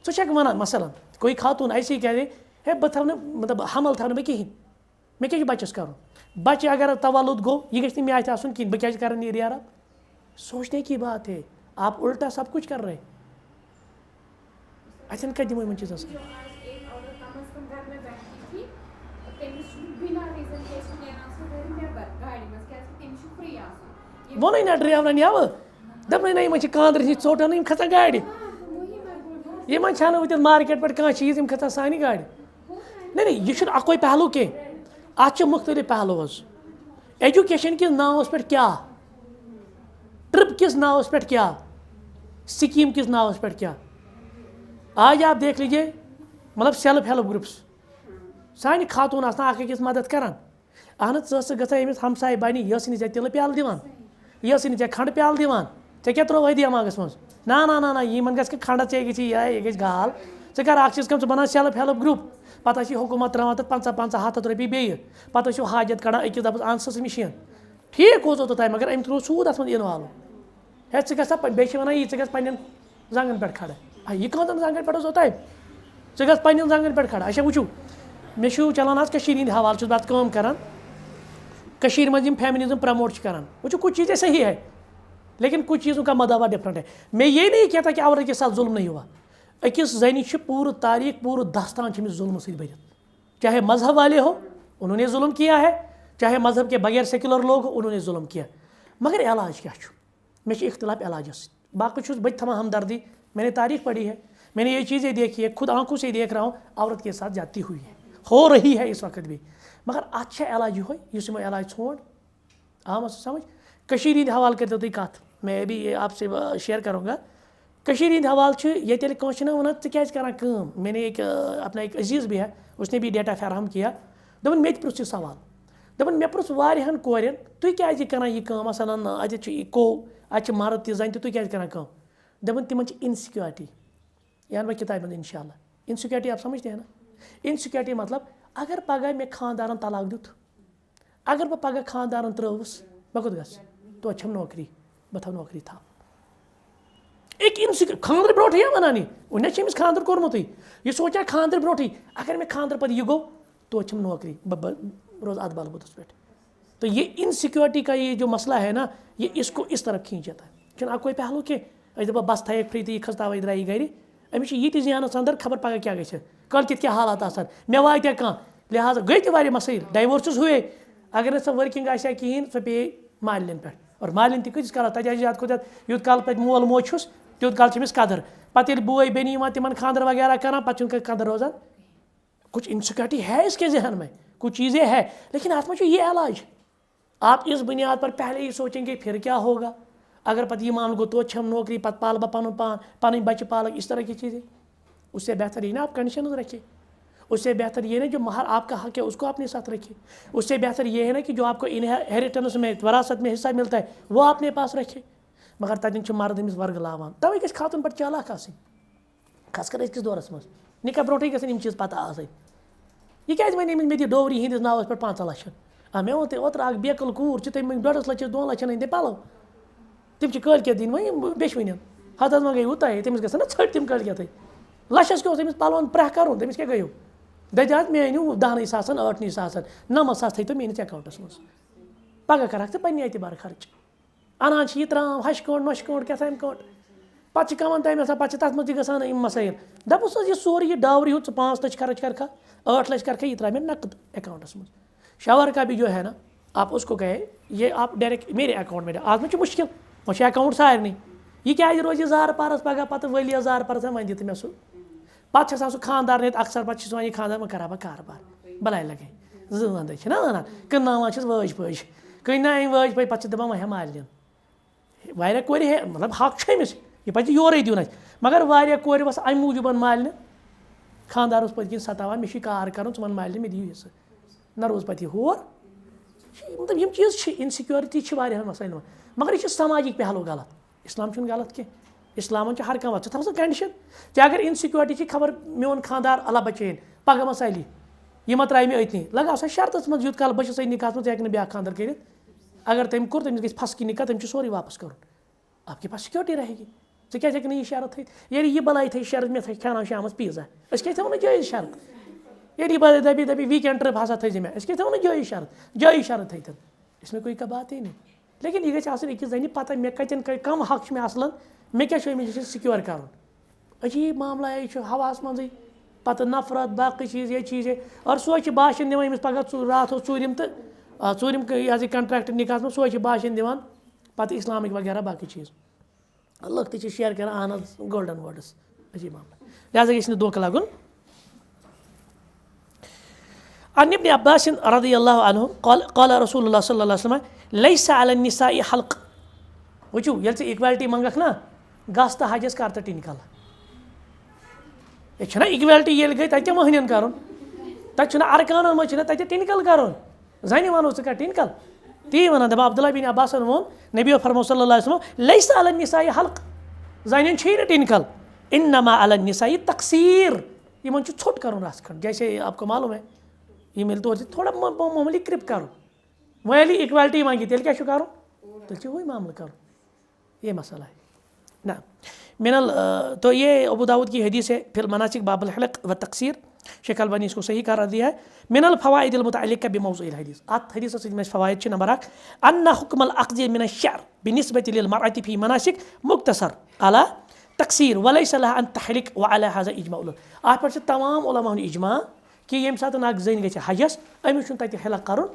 ژٕ چھَکھ وَنان مثلاً کوئی خاتوٗن ایسی کہہ دے ہے بہٕ تھاو نہٕ مطلب حمل تھاو نہٕ بہٕ کِہیٖنۍ, مےٚ کیٛاہ چھُ بَچَس کَرُن, بَچہِ اگر تولُد گوٚو یہِ گژھِ نہٕ مےٚ اَتھِ آسُن کِہیٖنۍ, بہٕ کیٛازِ کَرَن یہِ ریارا. سوچنے کی بات ہے, آپ الٹا سب کچھ کر رہے ہیں. اَتٮ۪ن کَتہِ دِمو یِمن چیٖزن سۭتۍ. ووٚنُے نہ ڈرٛیورَن یَوٕ, دَپنَے نہ یِمن چھِ خانٛدرٕ ہِنٛدۍ ژوٚٹ اَنٕنۍ, یِم کھژان گاڑِ, یِمن چھِ اَنان وٕنۍکٮ۪ن مارکیٹ پٮ۪ٹھ کانٛہہ چیٖز, یِم کھژان سانہِ گاڑِ. نہ یہِ چھُنہٕ اَکوے پہلوٗ کینٛہہ, اَتھ چھِ مُختٔلِف پہلوٗ حظ. ایجوکیشن کِس ناوَس پٮ۪ٹھ کیٛاہ, ٹرپ کِس ناوَس پٮ۪ٹھ کیٛاہ, سکیٖم کِس ناوَس پٮ۪ٹھ کیٛاہ. آج آپ دیکھ لیجیے مطلب سیلف ہیلپ گروپس, سانہِ خاتوٗن آسان اکھ أکِس مدد کران. اہن حظ ژٕ ٲسٕکھ گژھان أمِس ہمساے بَنہِ, یہِ ٲسٕے نہٕ ژےٚ تِلہٕ پیالہٕ دِوان, یہِ ٲسٕے نہٕ ژےٚ کھنڈٕ پیالہٕ دِوان, ژےٚ کیٛاہ ترٛووُے دٮ۪ماغس منٛز, نہ یِمن گژھِ کھنڈس ژےٚ گژھی یہِ گژھِ گال. ژٕ کر اکھ چیٖز کٲم, ژٕ بناو سیلف ہیلپ گروپ, پتہٕ ٲسی حکوٗمت تراوان تَتھ 50-100 رۄپیہِ بیٚیہِ, پتہٕ ٲسِو حاجت کڑان أکِس دۄہس اَن سا سُہ مِشیٖن. ٹھیٖک اوس اوٚتام, مگر أمۍ ترٛوو سوٗد اَتھ منٛز اِنوالو. ہے ژٕ گژھ سا, بیٚیہِ چھِ وَنان یہِ ژٕ گژھ پنٕنٮ۪ن زنٛگن پٮ۪ٹھ کھڑا, یہِ کانٛہہ زنٛگن پٮ۪ٹھ اوس اوٚتام, ژٕ گژھ پنٕنٮ۪ن زنٛگن پٮ۪ٹھ کھڑا. اچھا وٕچھو مےٚ چھُ چلان آز کٔشیٖرِ ہِنٛدۍ حوالہٕ, چھُس بہٕ اَتھ کٲم کران, کٔشیٖرِ منٛز یِم فیمنزم پرموٹ چھِ کران. وٕچھو کچھ چیٖزیں صحیح ہے, لیکن کچھ چیٖزوں کا مداوا ڈفرنٹ ہے. میں یہ نہیں کہتا کہ عورت کے ساتھ ظلم نہیں ہوا, أکِس زنہِ چھِ پوٗرٕ تاریخ پوٗرٕ داستان چھِ أمِس ظلمہٕ سۭتۍ بٔرِتھ, چاہے مذہب والے ہو انہوں نے ظلم کیا ہے, چاہے مذہب کے بغیر سیکولر لوگ ہو انہوں نے ظلم کیا, مگر علاج کیا چھُ, مےٚ چھُ اختلاف علاجس سۭتۍ. باقٕے چھُس بہٕ تہِ تھاوان ہمدردی, میں نے تاریخ پڑھی ہے, میں نے یہ چیزیں دیکھی ہے, خود آنکھوں سے دیکھ رہا ہوں عورت کے ساتھ زیادتی ہوئی ہے, ہو رہی ہے اس وقت بھی, مگر اَتھ چھےٚ علاج یِہوے یُس یِمو علاج ژھونٛڈ. آو مےٚ سمجھ. کٔشیٖرِ ہِنٛدۍ حوالہٕ کٔرۍتو تُہۍ کَتھ, میں بھی آپ سے شیئر کروں گا. کٔشیٖرِ ہِنٛدۍ حوالہٕ چھِ ییٚتہِ ییٚلہِ کٲنٛسہِ چھِنہ وَنان ژٕ کیٛازِ کران کٲم, میں نے ایک اپنا ایک عزیٖز بھی ہے, اس نے بھی ڈیٹا فراہم کیا, دوٚپُن مےٚ تہِ پرٛژھ یہِ سوال, دوٚپُن مےٚ پرٛژھ واریاہن کورٮ۪ن تُہۍ کیٛازِ کران یہِ کٲم, مثلاً اَتہِ چھُ اِکو, اَتہِ چھِ مرد تہِ زَنہِ تہِ, تُہۍ کیٛازِ کران کٲم, دوٚپُن تِمن چھِ اِنسِکیورٹی. یہِ اَنہٕ بہٕ کِتابہِ منٛز اِنشاء اللہ. اِنسِکیورٹی آپ سمجھتے ہیں نا, اِنسِکیورٹی مطلب اگر پگاہ مےٚ خانٛدارن طلاق دیُت, اگر بہٕ پگاہ خانٛدارن ترٛٲوٕس, بہٕ کوٚت گژھٕ, توتہِ چھَم نوکری, بہٕ تھاو نوکری تھاو. أکۍ خانٛدرٕ برونٛٹھٕے یا وَنان یہِ, وُنہِ چھِ أمِس خانٛدر کوٚرمُتٕے, یہِ سونٛچان خانٛدرٕ برونٛٹھٕے, اگر مےٚ خانٛدرٕ پتہٕ یہِ گوٚو توتہِ چھَم نوکری, بہٕ روزٕ اَتھ بلبوٗدَس پٮ۪ٹھ. تو یہ انسیکیورٹی کا یہ جو مسئلہ ہے نا, یہ اس کو اس طرف کھینچ جاتا ہے. چھُنہٕ اَکوے پہلوٗ کینٛہہ, أسۍ دَپو بَس تھایَکھ فرٛی تہٕ یہِ کھٔژ تَوَے درٛاے یہِ گَرِ أمِس چھِ یہِ تہِ زینَس اَندَر خبر پَگاہ کیٛاہ گژھِ کٲلۍکٮ۪تھ کیٛاہ حالات آسان مےٚ واتیٛا کانٛہہ لہٰذا گٔے تہِ واریاہ مسٲیِل ڈایوٲرسٕز ہوے اگر نہٕ سۄ ؤرکِنٛگ آسہِ ہا کِہیٖنۍ سۄ پیٚیہِ مالنٮ۪ن پٮ۪ٹھ اور مالنۍ تہِ کۭتِس کالس تَتہِ آسہِ زیادٕ کھۄتہٕ زیادٕ یوٗت کال تَتہِ مول موج چھُس تیوٗت کال چھِ أمِس قدر پَتہٕ ییٚلہِ بوے بیٚنہِ یِوان تِمن خانٛدر وغیرہ کران پَتہٕ چھُنہٕ قدر روزان کچھ انسیکیورٹی ہے اس کے ذہن میں کچھ چیزیں ہے لیکن اَتھ منٛز چھُ یہِ علاج آپ اس بنیاد پر پہلے ہی سوچیں گے پھر کیا ہوگا اگر پتہ یہ مان گو تو چھم نوکری پتہ پال بہ پن پان پن بچہ پالک اس طرح کی چیزیں اس سے بہتر یہ نا آپ کنڈیشنز رکھیے اس سے بہتر یہ نا جو مہر آپ کا حق ہے اس کو اپنے ساتھ رکھیے اس سے بہتر یہ ہے نا کہ جو آپ کو انہیریٹنس میں وراثت میں حصہ ملتا ہے وہ اپنے پاس رکھے مگر تتین مرد امس ورگلاوان توے گژھِ خاتون پتہ چالاک آسٕنۍ خاص کر أزکِس دورس منٛز نکاح برونٛٹھٕے گژھن یِم چیٖز پتہ آسٕنۍ یہِ کیازِ وَنہِ أمِس مےٚ دِ ڈوری ہِنٛدِس ناوَس پٮ۪ٹھ 5 لَچھ مےٚ ووٚن تۄہہِ اوترٕ اکھ بیکٕل کوٗر چھِ تٔمۍ أنۍ 1.5 لَچھَس 2 لَچھَن أنۍ تٔمۍ پَلو تِم چھِ کٲلۍ کٮ۪تھ دِنۍ وۄنۍ بیٚچھوٕنٮ۪ن ہَتہٕ حظ وۄنۍ گٔے یوٗتاہ تٔمِس گژھن نا ژھٔٹۍ تِم کٲلۍ کٮ۪تھٕے لَچھَس کیٛاہ اوس أمِس پَلوَن پرٛٮ۪ہ کَرُن تٔمِس کیٛاہ گٔیو دَپہِ حظ مےٚ أنِو 10 ساسَن 8 ساسَن 9 ساس تھٲیتو میٲنِس اٮ۪کاوُنٛٹَس منٛز پگاہ کَرَکھ ژٕ پنٛنہِ اعتبار خرچ اَنان چھِ یہِ ترٛام ہَشہِ کٲنٛٹ نۄشہِ کٲنٛٹ کیٛاہ تام کٲنٛٹ پَتہٕ چھِ کَمَن تانۍ آسان پَتہٕ چھِ تَتھ منٛز تہِ گژھان یِم مسٲیِل دَپُس حظ یہِ سورُے یہِ ڈاوری ہُہ ژٕ 5 لَچھ خرچ کَرکھا 8 لَچھ کَرکھا یہِ ترٛاو مےٚ نقد اٮ۪کاوُنٛٹَس منٛز شاور کا بھی جو ہے نا آپ اس کو کہے یہ آپ ڈائریکٹ میرے اکاؤنٹ میں آج مجھے مشکل وۄنۍ چھُ اکاؤنٹ سارنٕے یہِ کیٛازِ روزِ زار پارس پگاہ پَتہٕ ؤلۍ زار پارس وۄنۍ دِتہٕ مےٚ سُہ پَتہٕ چھِ آسان سُہ خانٛدار نِتھ اکثر پَتہٕ چھُس وۄنۍ یہِ خانٛدار وۄنۍ کَرٕ ہا بہٕ کاربار بَلاے لَگے 2 وَندَے چھِنہ وَنان کٕنناوان چھِس وٲج پٲج کٕننایِن وٲج پٲج پَتہٕ چھِ دَپان وۄنۍ ہا مالنٮ۪ن واریاہ کورِ ہے مطلب حق چھُ أمِس یہِ پَزِ یورَے دیُن اَسہِ مگر واریاہ کورِ وَسان اَمہِ موٗجوٗب مالنہِ خانٛدار اوس پٔتۍ کِنۍ سَتاوان مےٚ چھُے کار کَرُن ژٕ وَن مالنہِ مےٚ دِیِو حِصہٕ نہ روز پَتہٕ یہِ ہور مطلب یِم چیٖز چھِ اِنسِکیورٹی چھِ واریاہَن مَسٲیِلَن منٛز مگر یہِ چھِ سماجِک پہلو غلط اِسلام چھُنہٕ غلط کینٛہہ اِسلامَن چھِ ہر کانٛہہ وَتھ ژٕ تھاو سا کَنڈِشَن ژےٚ اگر اِنسِکیورٹی چھِ خبر میون خانٛدار اللہ بچٲیِن پگاہ ما ژَلہِ یہِ ما ترٛایہِ مےٚ أتنی لگاو سا شرطَس منٛز یوٗت کال بہٕ چھُس نِکاحَس منٛز ژٕ ہٮ۪کہٕ نہٕ بیٛاکھ خانٛدر کٔرِتھ اگر تٔمۍ کوٚر تٔمِس گژھِ فَسکہِ نِکاح تٔمِس چھُ سورُے واپَس کَرُن آپ کے پاس سِکیورٹی رہے گی ژٕ کیٛازِ ہٮ۪کہٕ نہٕ یہِ شرط تھٲیِتھ ییٚلہِ یہِ بَلاے تھٲے شرط مےٚ تھٲے کھٮ۪ناو شامَس پیٖزا أسۍ کیٛازِ تھاوو نہٕ جٲیِز شرط ییٚلہِ یہِ دَپہِ ویٖکٮ۪نٛڈ ٹرٛپ ہسا تھٲیزِ مےٚ أسۍ کیٛازِ تھاوو نہٕ جٲیِز شرط تھٲیتَن اس میں کوئی کا بات ہی نہیں لیکن یہِ گژھِ آسٕنۍ أکِس زَنہِ پَتہ مےٚ کَتٮ۪ن کَم حق چھُ مےٚ اَصلَن مےٚ کیٛاہ چھُ أمِس سِکیور کَرُن عجیٖب معاملہ یہِ چھُ ہَوہَس منٛزٕے پَتہٕ نفرت باقٕے چیٖز یہ چیٖز اور سوے چھِ باشَن دِوان أمِس پگاہ راتھ اوس ژوٗرِم تہٕ ژوٗرِم یہِ حظ یہِ کَنٹرٛیکٹ نِکاحَس منٛز سوے چھِ باشَن دِوان پَتہٕ اِسلامٕکۍ وغیرہ باقٕے چیٖز لُکھ تہِ چھِ شِیر کَران اہن حظ گولڈن وٲڈٕس عجیٖب معاملہ لہٰذا گژھِ نہٕ دھوکہٕ لَگُن عن ابن عباس رضی اللہ عنہ قال رسول اللہ صلی اللہ علیہ وسلم لیس علی النساء حلق وٕچھِو ییٚلہِ ژٕ اِکویلٹی منٛگَکھ نا گژھ تہٕ حجَس کَر تہٕ ٹِنکَل ییٚتہِ چھَنہ اِکویلٹی ییٚلہِ گٔے تَتہِ مٔہنِین کَرُن تَتہِ چھُنہ اَرکانَن منٛز چھُنہ تَتہِ ٹِنکَل کَرُن زَنہِ وَنو ژٕ کَر ٹِنکَل تی وَنان دَپان عبداللہ بِن عباسن ووٚن نبیو فرمو صلی اللہ علیہ وسلم لیس علی النساء حلق زَنٮ۪ن چھِی نہٕ ٹِنکَل انما علی النساء تقصیر یِمن چھُ ژھوٚٹ کَرُن رَژھ کھنٛڈ جیسے آپ کو معلوم ہے یِم ییٚلہِ توتہِ تھوڑا معموٗلی کرٛپ کَرُن وۄنۍ ییٚلہِ یہِ اِکویلٹی منٛگہِ تیٚلہِ کیٛاہ چھُ کَرُن تیٚلہِ چھُ وٕے معاملہٕ کَرُن یہ مسئلہ ہے نہ تو یہ ابو داؤد کی حدیث ہے فی المناسک باب الحلق و تقصیر شیخ البانی اس کو صحیح قرار دیا ہے من الفوائد المتعلقہ بموضوع الحدیث ات حدیث سے فوائد نمبر 1 ان حکم الاخذ من الشعر بالنسبة للمرأة في مناسك مقتصر على تقصیر وليس لها ان تحلق وعلى هذا اجماع العلماء ات پر تمام علماء اجماع کہ یم سات اکھ زٔنۍ گژھِ حجس أمِس چھُنہٕ تَتہِ حلق کَرُن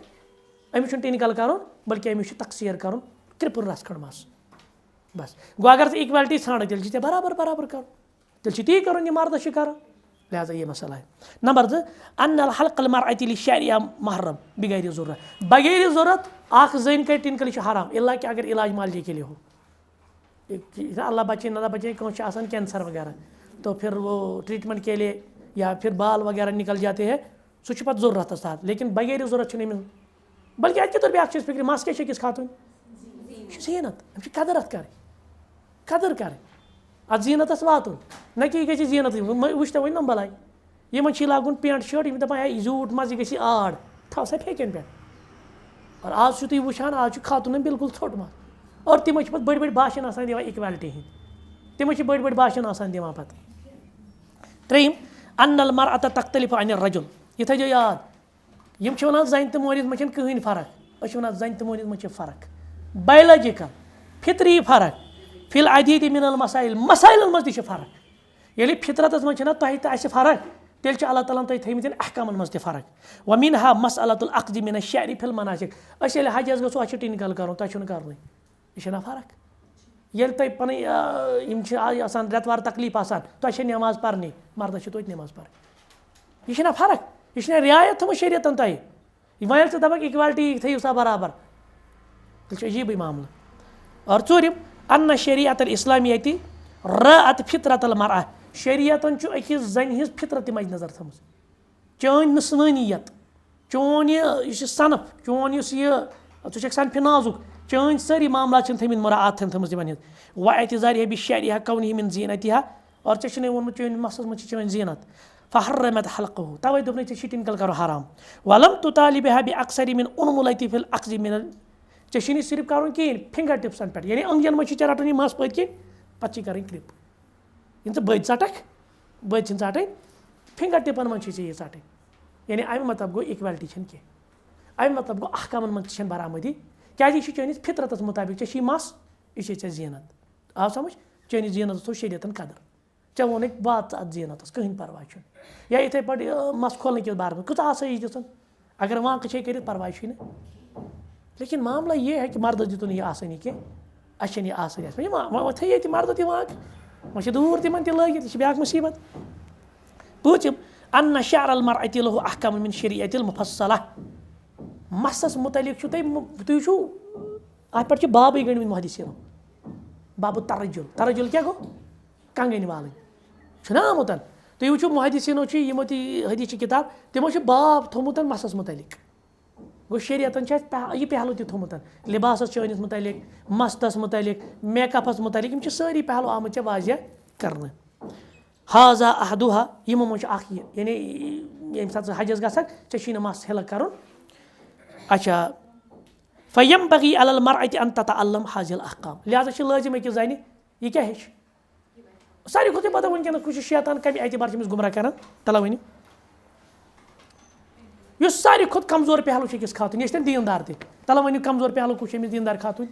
أمِس چھُنہٕ ٹِنکَل کَرُن بلکہِ أمِس چھُ تقصیٖر کَرُن کرٛپُل رَژھ کھنٛڈ مَس بس گوٚو اگر ژٕ اِکویلٹی ژھانٛڈکھ تیٚلہِ چھِ ژےٚ برابر کَرُن تیٚلہِ چھِ تی کَرُن یہِ مردس چھِ کَرُن لہٰذا یہ مسئلہ ہے نمبر 2 ان الحلق المرأة للشعر محرم بغیر ضرورت بغیر ضرورت اکھ زٔنۍ کَرِ ٹِنکَل یہِ چھُ حرام الا کہ اگر علاج معالجے کے لیے ہو اللہ بچے نہ بچے کٲنٛسہِ چھُ آسان کینسر وغیرہ تو پھر وہ ٹریٹمنٹ کے لیے یا پھر بال وغیرہ نکل جاتے ہیں سُہ چھُ پَتہٕ ضروٗرتَس تحت لیکن بغیر ضوٚرَتھ چھُنہٕ أمِس بلکہِ اَتہِ کِتھ بیٛاکھ چیٖز فِکرِ مَس کیٛاہ چھِ أکِس خاتوٗنۍ یہِ چھِ زیٖنت أمِس چھِ قدر اَتھ کَرٕنۍ اَتھ زیٖنتَس واتُن نہ کہِ یہِ گژھِ زیٖنتٕے وٕچھ تَوَے نہ بَلاے یِمن چھِ یلاگُن پینٹ شٲٹ یِم دَپان ہے زیوٗٹھ مَس یہِ گژھِ آڑ تھاو سا پھیکٮ۪ن پٮ۪ٹھ اور آز چھُو تُہۍ وٕچھان آز چھُ خاتوٗنن بِلکُل ژھوٚٹ مَس اور تِمن چھِ پَتہٕ بٔڑۍ بٔڑۍ باشَن آسان دِوان اِکویلٹی ہِنٛدۍ تِمن چھِ بٔڑۍ بٔڑۍ باشَن آسان دِوان پَتہٕ 3 ان المرأة تختلف عن الرجل یہِ تھٲیزیو یاد یِم چھِ وَنان زَنہِ تہٕ مٲلِس منٛز چھَنہٕ کٕہٕنۍ فرق أسۍ چھِ وَنان زَنہِ تہٕ مٲلِس منٛز چھِ فرق بَیولجِکَل فِطری فرق فی العدید من المسائل مسائلن منٛز تہِ چھِ فرق ییٚلہِ فطرتس منٛز چھِنہ تۄہہِ تہِ آسہِ فرق تیٚلہِ چھِ اللہ تعالیٰ ہن تۄہہِ تھٲیمٕتۍ احکامن منٛز تہِ فرق ومنها مسألة العقد من الشعر فی المناسک أسۍ ییٚلہِ حجس گژھو اَسہِ چھُ ٹِنکل کرُن تۄہہِ چھُنہٕ کرنُے یہِ چھِنہ فرق ییٚلہِ تۄہہِ پنٕنۍ یِم چھِ آسان رٮ۪تہٕ وار تکلیٖف آسان تۄہہِ چھےٚ نٮ۪ماز پرنی مردس چھِ توتہِ نٮ۪ماز پرٕنۍ یہِ چھِنہ فرق یہِ چھِنہ رعایت تھٲومٕژ شریعتن تۄہہِ وۄنۍ ییٚلہِ ژٕ دپکھ اِکویلٹی تھٲیِو سا برابر تیٚلہِ چھُ عجیٖبٕے معاملہٕ اور ژوٗرِم ان شریعت الاسلامیتی رأت فطرت المرأة شریعتن چھُ أکِس زنہِ ہٕنٛز فطرت تہِ مد نظر تھٲومٕژ چٲنۍ نسوٲنیت چون یُس یہِ صنف چون یُس یہِ ژٕ چھکھ صنفہِ نازُک چٲنۍ سٲری معاملات چھِنہٕ تھٲیمٕتۍ مراعات تھٲومٕژ یِمن ہٕنٛز واعتزارها بشعرها كونه من زینتها اور ژےٚ چھُنٕے ووٚنمُت چٲنِس مَستس منٛز چھِ چٲنۍ زیٖنت فحرمت حلقه توے دوٚپنَے ژےٚ چھِ ٹِنکل کرو حرام ولم تطالبها باكثر من انملتی في الاخذ من ژےٚ چھُنہٕ یہِ صرف کرُن کِہینۍ فِنگر ٹِپسن پٮ۪ٹھ یعنی أنگجن منٛز چھِ ژےٚ رٹُن یہِ مس پٔتۍ کِنۍ پتہٕ چھِ کرٕنۍ کرپ یِم ژٕ بٔتۍ ژٹکھ بٔتۍ چھِنہٕ ژٹٕنۍ فِنگر ٹِپن منٛز چھِ ژےٚ یہِ ژٹٕنۍ یعنی اَمہِ مطلب گوٚو اِکویلٹی چھنہٕ کینٛہہ اَمہِ مطلب گوٚو احکامن منٛز تہِ چھنہٕ برآمدی کیازِ یہِ چھِ چٲنِس فطرتس مُطابق ژےٚ چھُے مس یہِ چھے ژےٚ زیٖنت آو سمجھ چٲنِس زیٖنتس تھوٚو شریعتن قدر ژےٚ ووٚنُکھ وات ژٕ اتھ زیٖنتس کٕہٕنۍ پرواے چھُنہٕ یا یِتھٕے پٲٹھۍ مس کھولنہٕ کِس بارس منٛز کۭژاہ آسٲیِش دِژٕن اگر وانٛکہٕ چھے کٔرِتھ پرواے چھُے نہٕ لیکن معاملہ یہِ ہے کہِ مردس دِتُن یہِ آسٲنی کینٛہہ اَسہِ چھنہٕ یہِ آسٲنی آسان وۄنۍ تھٲے ییٚتہِ مردٕ تہِ وانٛکہٕ وۄنۍ چھِ دوٗر تِمن تہِ لٲگِتھ یہِ چھِ بیاکھ مُصیبت پوٗژِم ان شعر المرأة له احکام من شریعت المفصلہ مسس متعلق چھُو تُہۍ چھُو اتھ پٮ۪ٹھ چھِ بابٕے گٔنڈمٕتۍ محدثیٖنو بابُ ترجُل کیاہ گوٚو کنگٔنۍ والٕنۍ چھُنہ آمُت تُہۍ وٕچھِو محدثیٖنو چھِ یِمو تہِ حدیث کِتاب تِمو چھُ باب تھوٚمُت مسس متعلق گوٚو شریعتن چھُ اَسہِ یہِ پہلو تہِ تھوٚمُت لباسس چٲنِس متعلق مستس متعلق میک اپس متعلق یِم چھِ سٲری پہلو آمٕتۍ ژےٚ واضح کرنہٕ حاضا احدُہا یِمو منٛز چھُ اکھ یہِ یعنی ییٚمہِ ساتہٕ ژٕ حجس گژھکھ ژےٚ چھُے نہٕ مس ہِلہٕ کرُن اچھا فینبغی علی المرأة ان تتعلم هذه الاحکام لہٰذا چھِ لٲزِم أکِس زنہِ یہِ کیاہ ہیٚچھِ ساروی کھۄتہٕ پتہ وٕنکیٚنس کُس چھُ شیطان کمہِ اعتبار چھِ أمِس گُمراہ کران تلا ؤنِو یُس ساروی کھۄتہٕ کمزور پہلو چھُ أکِس خاتوٗن یہِ ٲسۍتن دیٖندار تہِ تلا ؤنِو کمزور پہلو کُس چھُ أمِس دیٖندار خاتوٗن